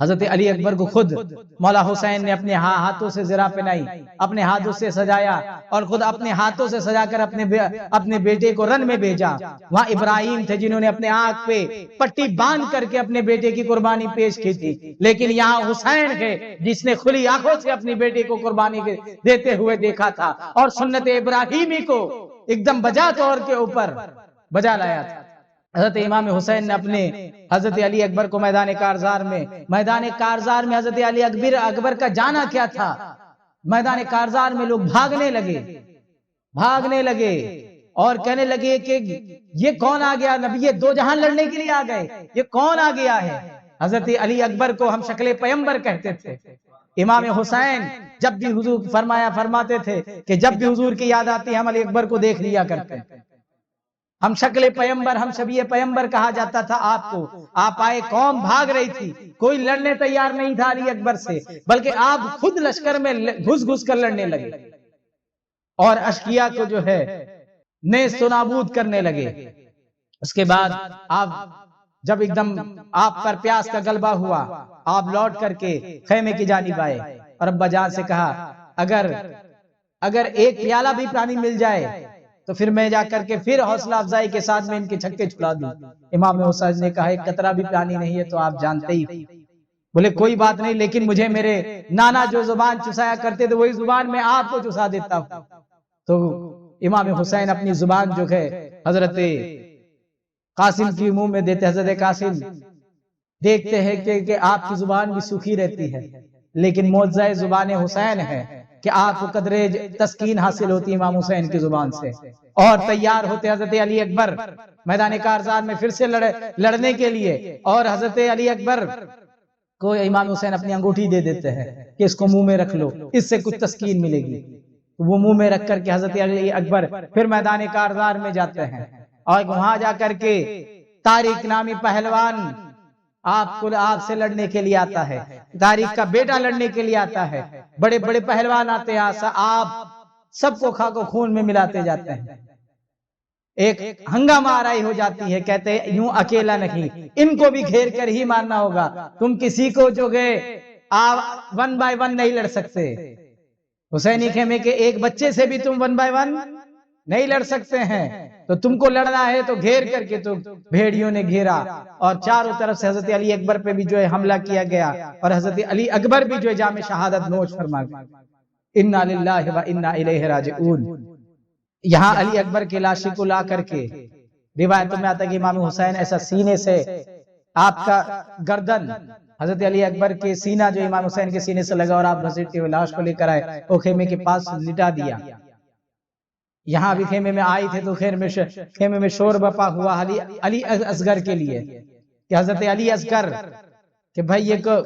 A: حضرت علی اکبر کو خود مولا حسین نے اپنے ہاتھوں سے زرہ پہنائی، اپنے ہاتھوں سے سجایا، اور خود اپنے ہاتھوں سے سجا کر اپنے بیٹے کو رن میں بھیجا۔ وہاں ابراہیم تھے جنہوں نے اپنے آنکھ پہ پٹی باندھ کر کے اپنے بیٹے کی قربانی پیش کی تھی، لیکن یہاں حسین ہے جس نے کھلی آنکھوں سے اپنی بیٹے کو قربانی دیتے ہوئے دیکھا تھا، اور سنت ابراہیمی کو ایک دم بجا طور کے اوپر بجا لایا تھا۔ حضرت امام حسین نے اپنے حضرت علی اکبر کو میدان کارزار میں حضرت علی اکبر کا جانا کیا تھا؟ میدان کارزار میں لوگ بھاگنے لگے اور کہنے لگے کہ یہ کون آ گیا؟ نبی دو جہان لڑنے کے لیے آ گئے، یہ کون آ گیا ہے؟ حضرت علی اکبر کو ہم شکل پیغمبر کہتے تھے۔ امام حسین جب بھی حضور فرماتے تھے کہ جب بھی حضور کی یاد آتی ہم علی اکبر کو دیکھ لیا کرتے ہیں، ہم شکل پیغمبر، ہم شبیہ پیغمبر کہا جاتا تھا آپ کو۔ آپ آئے، قوم بھاگ رہی تھی، کوئی لڑنے تیار نہیں تھا علی اکبر سے، بلکہ آپ خود لشکر میں گھس کر لڑنے لگے اور اشقیاء کو جو ہے نیست و نابود کرنے لگے۔ اس کے بعد آپ جب ایک دم آپ پر پیاس کا غلبہ ہوا، آپ لوٹ کر کے خیمے کی جانب آئے اور ابا جان سے کہا اگر ایک پیالہ بھی پانی مل جائے تو پھر میں جا کر کے پھر حوصلہ افزائی کے ساتھ میں ان کے چھکے چھڑا دوں۔ امام حسین نے کہا ایک قطرہ بھی پانی نہیں ہے تو آپ جانتے ہی۔ بولے کوئی بات نہیں، لیکن مجھے میرے نانا جو زبان چسایا کرتے تھے وہی زبان میں آپ کو چسا دیتا ہوں۔ تو امام حسین اپنی زبان جو ہے حضرت قاسم کی منہ میں دیتے، حضرت قاسم دیکھتے ہیں کہ آپ کی زبان بھی سوکھی رہتی ہے، لیکن معجزہ زبان حسین ہے کہ آپ کو قدر تسکین حاصل ہوتی امام حسین کی زبان سے، اور تیار ہوتے حضرت علی اکبر میدان کارزار میں پھر سے لڑنے کے لیے، اور حضرت علی اکبر کو امام حسین اپنی انگوٹھی دے دیتے ہیں کہ اس کو منہ میں رکھ لو، اس سے کچھ تسکین ملے گی۔ وہ منہ میں رکھ کر کے حضرت علی اکبر پھر میدان کارزار میں جاتے ہیں، اور وہاں جا کر کے طارق نامی پہلوان آپ سے لڑنے کے لیے آتا ہے، طارق کا بیٹا لڑنے کے لیے آتا ہے، بڑے بڑے پہلوان آتے ہیں، آپ سب کو خاک و خون میں ملاتے جاتے ہیں۔ ایک ہنگامہ آرائی ہو جاتی ہے، کہتے ہیں یوں اکیلا نہیں، ان کو بھی گھیر کر ہی مارنا ہوگا، تم کسی کو جو گئے ون بائی ون نہیں لڑ سکتے۔ حسینی خیمے کے ایک بچے سے بھی تم ون بائی ون نہیں لڑ سکتے ہیں، تو تم کو لڑنا ہے تو گھیر کر کے تو بھیڑیوں نے گھیرا، اور چاروں طرف سے حضرت علی اکبر پہ بھی جو ہے حملہ کیا گیا، اور حضرت علی اکبر بھی جو ہے جام شہادت نوش فرما گئے۔ انا للہ و انا الیہ راجعون۔ یہاں علی اکبر کی لاشی کو لا کر کے روایتوں میں آتا ہے کہ امام حسین ایسا سینے سے آپ کا گردن حضرت علی اکبر کے سینہ جو امام حسین کے سینے سے لگا، اور آپ گھسیٹتے ہوئے لاش کو لے کر آئے، وہ خیمے کے پاس لٹا دیا۔ یہاں بھی خیمے میں آئی تھے تو خیمے میں شور بپا ہوا علی اصغر کے لیے کہ حضرت علی اصغر کہ بھائی یہ کو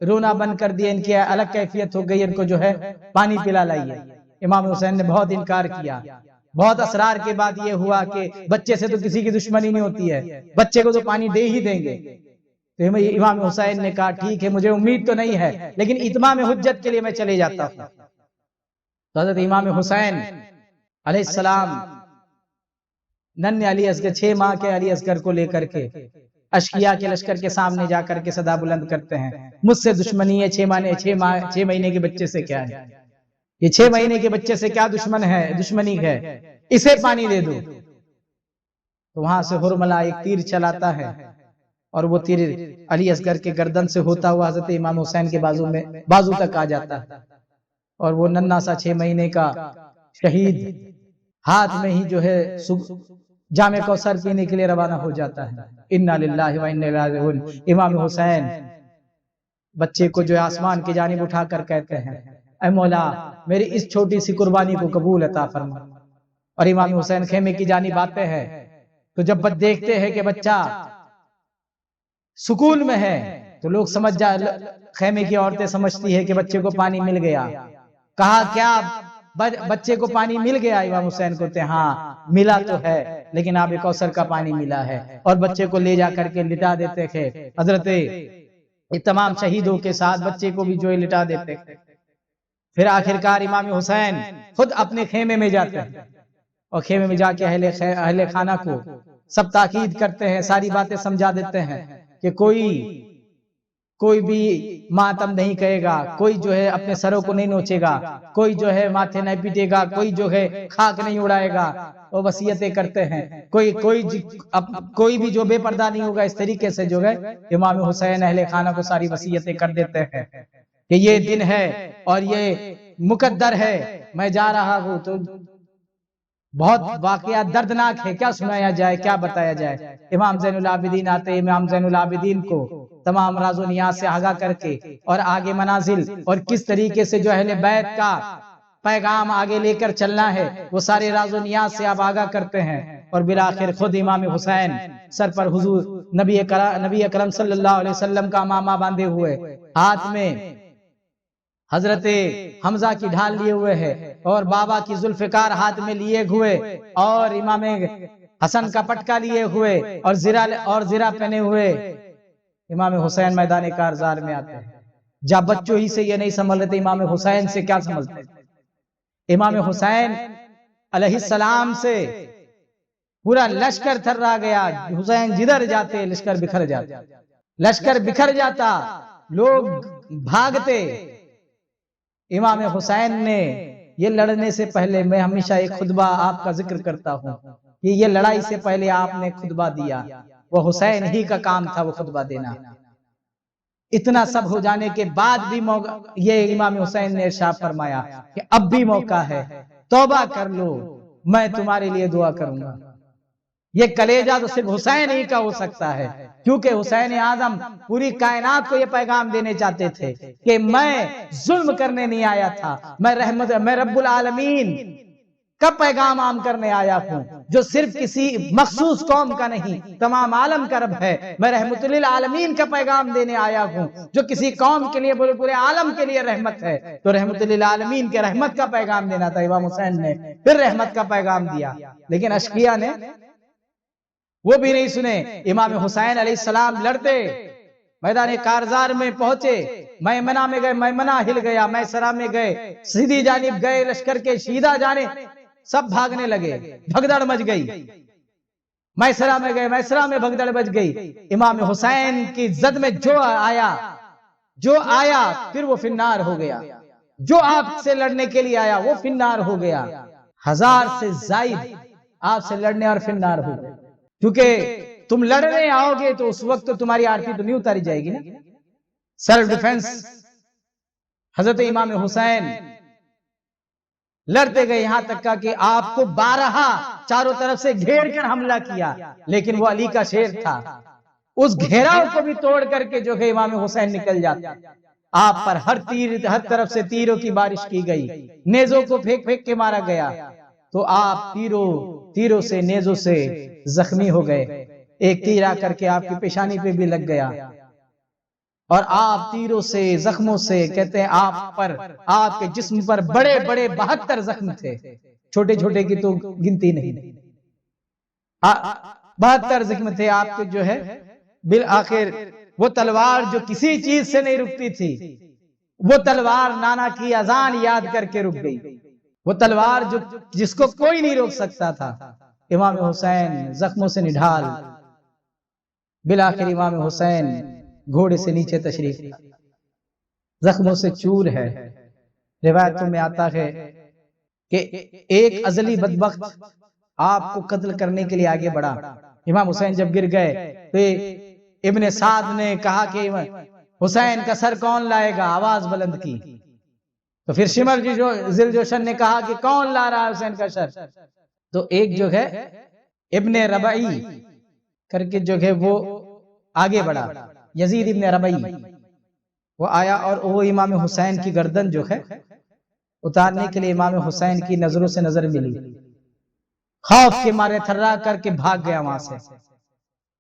A: رونا بند کر دیا، ان کی الگ کیفیت ہو گئی، ان کو جو ہے پانی پلا لائیے۔ امام حسین نے بہت انکار کیا، بہت اصرار کے بعد یہ ہوا کہ بچے سے تو کسی کی دشمنی نہیں ہوتی ہے، بچے کو تو پانی دے ہی دیں گے۔ تو امام حسین نے کہا ٹھیک ہے، مجھے امید تو نہیں ہے لیکن اتمام حجت کے لیے میں چلے جاتا ہوں۔ تو حضرت امام حسین علیہ السلام ننھے علی اصغر 6 ماہ کے علی اصغر کو لے کر کے اشقیاء کے لشکر کے سامنے جا کر کے صدا بلند کرتے ہیں، مجھ سے دشمنی ہے، 6 مہینے کے بچے سے کیا ہے، یہ 6 مہینے کے بچے سے کیا دشمنی ہے، اسے پانی دے دو۔ تو وہاں سے حرملہ ایک تیر چلاتا ہے، اور وہ تیر علی اصغر کے گردن سے ہوتا ہوا حضرت امام حسین کے بازو تک آ جاتا ہے، اور وہ ننھا سا 6 مہینے کا شہید ہاتھ میں ہی جو ہے جام کوثر پینے کے لیے روانہ ہو جاتا ہے۔ انا للہ و انا الیہ راجعون۔ امام حسین بچے کو جو آسمان کی جانب اٹھا کر کہتے ہیں اے مولا میری اس چھوٹی سی قربانی کو قبول عطا فرما۔ اور امام حسین خیمے کی جانب آتے ہیں تو جب دیکھتے ہیں کہ بچہ سکون میں ہے تو لوگ خیمے کی عورتیں سمجھتی ہے کہ بچے کو پانی مل گیا۔ کہا کیا بچے کو پانی مل گیا؟ امام حسین کو ہاں ملا تو ہے، لیکن آب کوثر کا پانی ملا ہے، اور بچے کو لے جا کر کے لٹا دیتے تھے۔ حضرت تمام شہیدوں کے ساتھ بچے کو بھی جو لٹا دیتے تھے۔ پھر آخرکار امام حسین خود اپنے خیمے میں جاتے ہیں، اور خیمے میں جا کے اہل خانہ کو سب تاکید کرتے ہیں، ساری باتیں سمجھا دیتے ہیں کہ کوئی کوئی بھی ماتم نہیں کہے گا، کوئی جو ہے اپنے سروں کو نہیں نوچے گا، کوئی جو ہے ماتھے نہیں پیٹے گا، کوئی جو ہے خاک نہیں اڑائے گا، وہ وصیتیں کرتے ہیں۔ کوئی بھی جو بے پردہ نہیں ہوگا، اس طریقے سے جو ہے امام حسین اہل خانہ کو ساری وصیتیں کر دیتے ہیں کہ یہ دن ہے اور یہ مقدر ہے، میں جا رہا ہوں۔ تو بہت واقعات دردناک ہے، کیا سنایا جائے، کیا بتایا جائے۔ امام زین العابدین آتے، امام زین العابدین کو تمام راز و نیاز سے آگاہ کر کے اور آگے منازل اور کس طریقے سے جو اہل بیت کا پیغام آگے لے کر چلنا ہے، وہ سارے راز و نیاز سے آپ آگاہ کرتے ہیں۔ اور بالآخر خود امام حسین سر پر حضور نبی اکرم صلی اللہ علیہ وسلم کا امامہ باندھے ہوئے، ہاتھ میں حضرت حمزہ کی ڈھال لیے ہوئے ہے اور بابا کی ذوالفقار ہاتھ میں لیے ہوئے اور امام حسن کا پٹکا لیے ہوئے اور زرہ پہنے ہوئے امام حسین میدان کارزار میں آتے ہیں۔ جب بچوں ہی سے یہ نہیں سنبھل رہتے، امام حسین سے کیا سنبھلتے؟ امام حسین علیہ السلام سے پورا لشکر تھرا گیا، حسین جدھر جاتے لشکر بکھر جاتا، لشکر بکھر جاتا، لوگ بھاگتے۔ امام حسین نے یہ لڑنے سے پہلے، میں ہمیشہ ایک خطبہ آپ کا ذکر کرتا ہوں کہ یہ لڑائی سے پہلے آپ نے خطبہ دیا، وہ حسین ہی کا کام تھا وہ خطبہ دینا۔ اتنا سب ہو جانے کے بعد بھی یہ امام حسین نے ارشاد فرمایا کہ اب بھی موقع ہے، توبہ کر لو، میں تمہارے لیے دعا کروں گا۔ یہ کلیجہ تو صرف حسین ہی کا ہو سکتا ہے، کیونکہ حسین اعظم پوری کائنات کو یہ پیغام دینے چاہتے تھے کہ میں ظلم کرنے نہیں آیا تھا، میں رب العالمین کا پیغام عام کرنے آیا ہوں، جو صرف کسی مخصوص قوم کا نہیں، تمام عالم کا رب ہے۔ میں رحمت للعالمین کا پیغام دینے آیا ہوں، جو کسی قوم کے لیے پورے عالم کے لیے رحمت ہے۔ تو رحمت للعالمین کے رحمت کا پیغام دینا تھا امام حسین نے، پھر رحمت کا پیغام دیا، لیکن اشقیاء نے وہ بھی نہیں سنے۔ امام حسین علیہ السلام لڑتے، میدان کارزار میں پہنچے، میمنہ میں گئے، میمنہ ہل گیا، میسرہ میں گئے، سیدھی جانب گئے، لشکر کے شیدہ جانب سب بھاگنے لگے، بھگدڑ مچ گئی۔ میسرہ میں گئے، میسرہ میں بھگدڑ مچ گئی۔ امام حسین کی زد میں جو آیا پھر وہ فنار ہو گیا، جو آپ سے لڑنے کے لیے آیا وہ فنار ہو گیا۔ 1000 سے زائد آپ سے لڑنے اور فنار ہو گئے، کیونکہ تم لڑنے آؤ گے تو اس وقت تمہاری آرتی تو نہیں اتاری جائے گی نا۔ سیلف ڈیفنس حضرت امام حسین لڑتے گئے، یہاں تک کہ آپ کو 12 چاروں طرف سے گھیر کر حملہ کیا، لیکن وہ علی کا شیر تھا، اس گھیراؤ کو بھی توڑ کر کے جو ہے امام حسین نکل جاتا۔ آپ پر ہر طرف سے تیروں کی بارش کی گئی، نیزوں کو پھینک پھینک کے مارا گیا، تو آپ تیروں سے نیزوں سے زخمی ہو گئے۔ ایک تیر آ کر کے آپ کی پیشانی پہ بھی لگ گیا، اور آپ تیروں سے زخموں سے، کہتے ہیں آپ کے جسم پر بڑے بڑے 72 زخم تھے، چھوٹے چھوٹے کی تو گنتی نہیں، 72 زخم تھے آپ کے جو ہے۔ بالآخر وہ تلوار جو کسی چیز سے نہیں رکتی تھی، وہ تلوار نانا کی اذان یاد کر کے رک گئی، وہ تلوار جس کو کوئی نہیں روک سکتا تھا۔ امام حسین زخموں سے نڈھال، بالآخر امام حسین گھوڑے سے نیچے تشریف، زخموں سے چور ہے۔ روایتوں میں آتا ہے کہ ایک ازلی بدبخت آپ کو قتل کرنے کے لیے آگے بڑھا۔ امام حسین جب گر گئے تو ابن سعد نے کہا کہ حسین کا سر کون لائے گا، آواز بلند کی، تو پھر شمر ذل جوشن نے کہا کہ کون لا رہا ہے حسین کا سر، تو ایک جو ہے ابن ربعی کر کے جو ہے وہ آگے بڑھا، یزید ابن ربعی، وہ آیا اور وہ امام حسین کی گردن جو ہے اتارنے کے لیے امام حسین کی نظروں سے نظر ملی، خوف کے مارے تھرا کر کے بھاگ گیا وہاں سے۔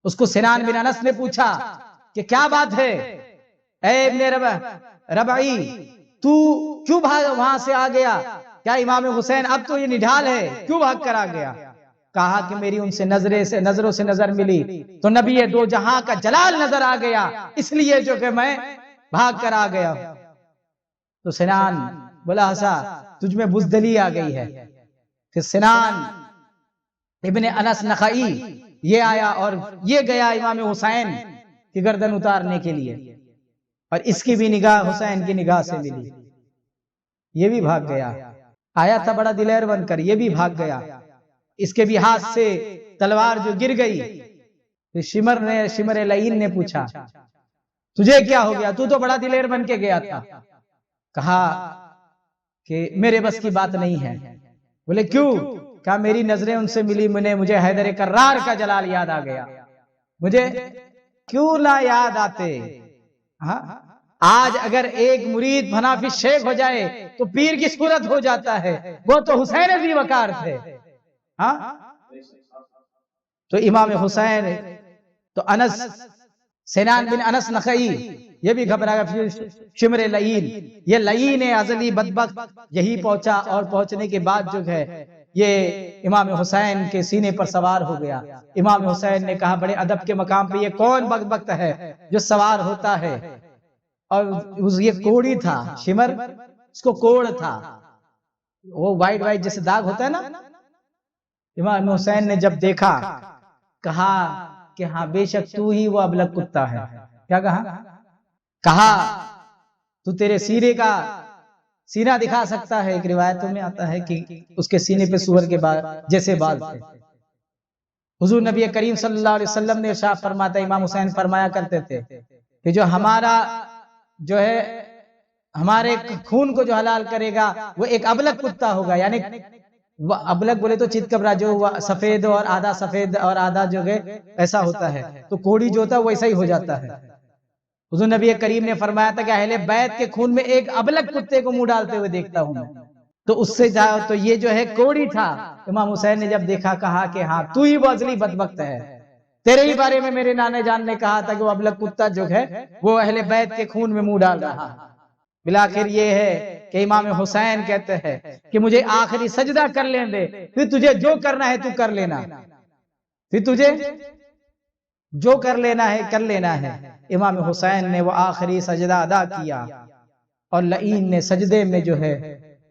A: اس کو سنان بن انس نے پوچھا کہ کیا بات ہے اے ابن ربعی، تو کیوں بھاگ وہاں سے آ گیا، کیا امام حسین اب تو یہ نڈھال ہے، کیوں بھاگ کر آ گیا؟ کہا کہ میری ان سے نظروں سے نظر ملی تو نبی دو جہاں کا جلال نظر آ گیا، اس لیے جو کہ میں بھاگ کر آ گیا۔ تو سنان بولا حسا تجھ میں بزدلی آ گئی ہے۔ پھر سنان ابن انس نخعی یہ آیا اور یہ گیا امام حسین کی گردن اتارنے کے لیے۔ اور اس کی بھی نگاہ حسین کی نگاہ سے ملی، یہ بھی بھاگ گیا، آیا تھا بڑا دلیر بن کر، یہ بھی بھاگ گیا، اس کے بھی ہاتھ سے تلوار جو گر گئی، پھر شمر لعین نے پوچھا تجھے کیا ہو گیا، تو بڑا دلیر بن کے گیا تھا؟ کہا کہ میرے بس کی بات نہیں ہے۔ بولے کیوں؟ کہا میری نظریں ان سے ملی، مجھے حیدر کرار کا جلال یاد آ گیا، مجھے کیوں نہ یاد آتے۔ آج اگر ایک مرید بنافی شیخ ہو جائے تو پیر کی صورت ہو جاتا ہے، وہ تو حسین ذی وقار تھے۔ تو امام حسین تو انس سنان بن انس نخعی یہ بھی گھبرا گیا، شمر لعین، یہ لعین ازلی بدبخت یہی پہنچا، اور پہنچنے کے بعد جو ہے یہ امام حسین کے سینے پر سوار ہو گیا۔ امام حسین نے کہا بڑے ادب کے مقام پہ یہ کون بدبخت ہے جو سوار ہوتا ہے؟ اور یہ کوڑی تھا، شمر اس کو کوڑ تھا، وہ وائٹ وائٹ جیسے داغ ہوتا ہے نا۔ امام حسین نے جب دیکھا کہا کہ ہاں بے شک تو ہی وہ ابلک کتا ہے۔ کیا کہا تو تیرے سینے کا سینہ دکھا سکتا ہے؟ ایک روایتوں میں آتا ہے کہ اس کے سینے پہ سور کے جیسے بال تھے۔ حضور نبی کریم صلی اللہ علیہ وسلم نے ارشاد فرماتا، امام حسین فرمایا کرتے تھے کہ جو ہمارا جو ہے ہمارے خون کو جو حلال کرے گا وہ ایک ابلک کتا ہوگا، یعنی ابلک بولے تو چت کبرا جو سفید اور آدھا سفید اور آدھا جو ہے ایسا ہوتا ہے، تو کوڑی جو ہوتا ہے ویسا ہی ہو جاتا ہے۔ حضور نبی کریم نے فرمایا تھا کہ اہل بیت کے خون میں ایک ابلک کتے کو منہ ڈالتے ہوئے دیکھتا ہوں میں، تو اس سے جاؤ تو یہ جو ہے کوڑی تھا۔ امام حسین نے جب دیکھا کہا کہ ہاں تو ہی وہ ازلی بدبخت ہے، تیرے ہی بارے میں میرے نانے جان نے کہا تھا کہ وہ ابلک کتا جو ہے وہ اہل بیت کے خون میں منہ ڈال رہا ہے۔ بلاخر یہ ہے کہ امام حسین کہتے ہیں کہ مجھے آخری سجدہ کر لیں دے، پھر تجھے جو کرنا ہے تو کر لینا، پھر تجھے جو کر لینا ہے کر لینا ہے۔ امام حسین نے وہ آخری سجدہ ادا کیا، اور لعین نے سجدے میں جو ہے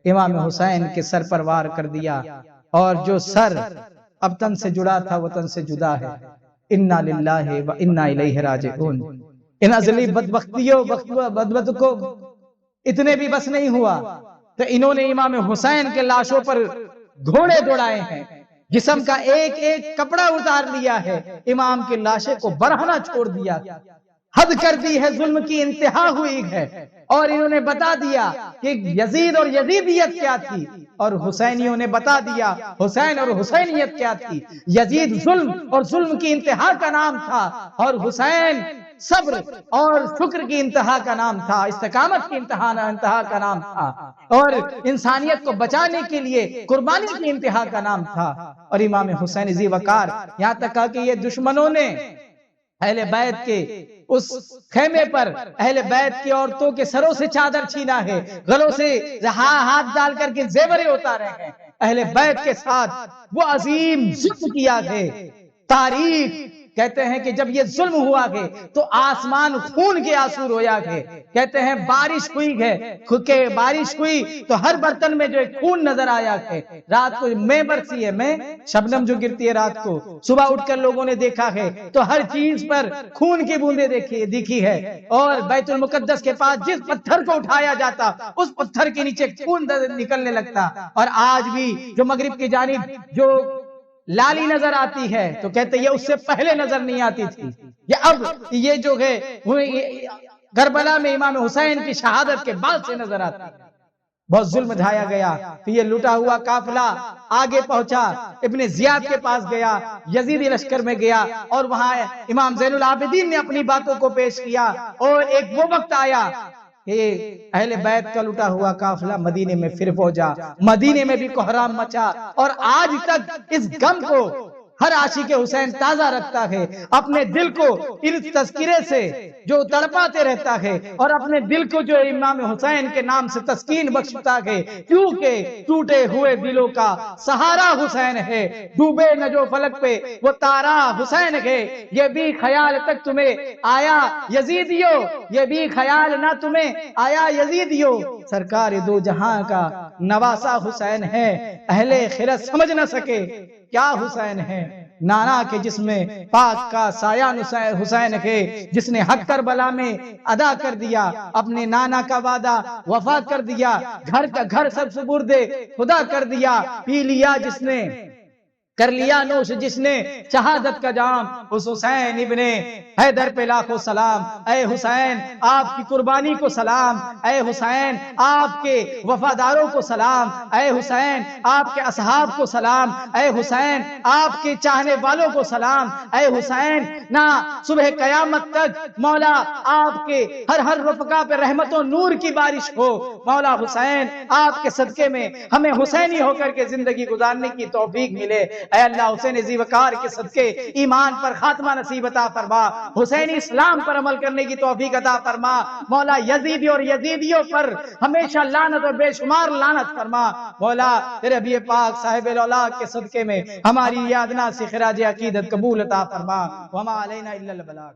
A: امام حسین کے سر پر وار کر دیا، اور جو سر اب تن سے جڑا تھا وہ تن سے جدا ہے۔ انا للہ و انا الیہ راجعون۔ ان ازلی بدبختیوں بدبخت کو اتنے بھی بس نہیں ہوا تو انہوں نے امام حسین کے لاشوں پر گھوڑے دوڑائے ہیں، جسم کا ایک ایک کپڑا اتار لیا ہے، امام کی لاشیں کو برہنہ چھوڑ دیا، حد کر دی ہے، ظلم کی انتہا ہوئی ہے، اور انہوں نے بتا دیا کہ یزید اور یزیدیت کیا تھی، اور حسینیوں نے بتا دیا حسین اور حسینیت کیا تھی۔ یزید ظلم اور ظلم کی انتہا کا نام تھا، اور حسین صبر اور شکر کی انتہا کا نام تھا، استقامت کی انتہا کا نام تھا، اور انسانیت کو بچانے کے لیے قربانی کی انتہا کا نام تھا۔ اور امام حسین ذی وقار یہاں تک کہا کہ یہ دشمنوں نے اہل بیت کے اس خیمے پر اہل بیت کی عورتوں کے سروں سے چادر چھینا ہے، گلوں سے ہاتھ ڈال کر کے زیوریں اتارے ہیں، اہل بیت کے ساتھ وہ عظیم ظلم کیا ہے۔ تاریخ کہتے ہیں کہ جب یہ ظلم ہوا ہے تو آسمان خون کے آنسو رویا ہے۔ کہتے ہیں بارش ہوئی ہے، بارش ہوئی تو ہر برتن میں جو خون نظر آیا ہے۔ رات کو میں برسی ہے، میں شبنم جو گرتی ہے رات کو، صبح اٹھ کر لوگوں نے دیکھا ہے تو ہر چیز پر خون کی بوندیں دیکھی ہے، اور بیت المقدس کے پاس جس پتھر کو اٹھایا جاتا اس پتھر کے نیچے خون نکلنے لگتا۔ اور آج بھی جو مغرب کی جانب جو لالی نظر آتی ہے تو کہتے یہ اس سے پہلے نظر نہیں آتی تھی، یہ اب یہ جو ہے کربلا میں امام حسین کی شہادت کے بعد سے نظر آتی ہے۔ بہت ظلم ڈھایا گیا، پھر یہ لٹا ہوا قافلہ آگے پہنچا، ابن زیاد کے پاس گیا، یزیدی لشکر میں گیا، اور وہاں امام زین العابدین نے اپنی باتوں کو پیش کیا، اور ایک وہ وقت آیا کہ اہل بیت کا لٹا ہوا قافلہ مدینے میں پھر پہنچا، مدینے میں بھی کوہرام مچا، اور آج تک اس غم کو ہر عاشق حسین تازہ رکھتا ہے، اپنے دل کو ان تذکرے سے جو تڑپاتے رہتا ہے، اور اپنے دل کو جو امام حسین کے نام سے تسکین بخشتا ہے، کیونکہ ٹوٹے ہوئے دلوں کا سہارا حسین ہے، ڈوبے نہ جو فلک پہ وہ تارا حسین ہے۔ یہ بھی خیال تک تمہیں آیا یزیدیو، یہ بھی خیال نہ تمہیں آیا یزیدیو، سرکار دو جہاں کا نواسا حسین ہے، اہل خرد سمجھ نہ سکے کیا حسین ہے۔ نانا کے جسم پاک کا سایہ حسین کے جس نے حق کربلا میں ادا کر دیا، اپنے نانا کا وعدہ وفا کر دیا، گھر کا گھر سب سپرد خدا کر دیا، پی لیا جس نے کر لیا نوش جس نے شہادت کا جام، اس حسین ابن حیدر پہ لاکھوں سلام۔ اے حسین آپ کی قربانی کو سلام، اے حسین آپ کے وفاداروں کو سلام، اے حسین آپ کے اصحاب کو سلام، اے حسین آپ کے چاہنے والوں کو سلام، اے حسین نہ صبح قیامت تک مولا آپ کے ہر ہر رفقا پہ رحمت و نور کی بارش ہو۔ مولا حسین آپ کے صدقے میں ہمیں حسینی ہو کر کے زندگی گزارنے کی توفیق ملے۔ اے اللہ حسین ذی وقار کے صدقے ایمان پر خاتمہ نصیب عطا فرما، حسینی اسلام پر عمل کرنے کی توفیق عطا فرما۔ مولا یزیدی اور یزیدیوں پر ہمیشہ لعنت اور بے شمار لعنت فرما۔ مولا تیرے حبیب پاک صاحب الاولاد کے صدقے میں ہماری یہ ادنا سی خراج عقیدت قبول عطا فرما۔ وما علینا الا البلاغ۔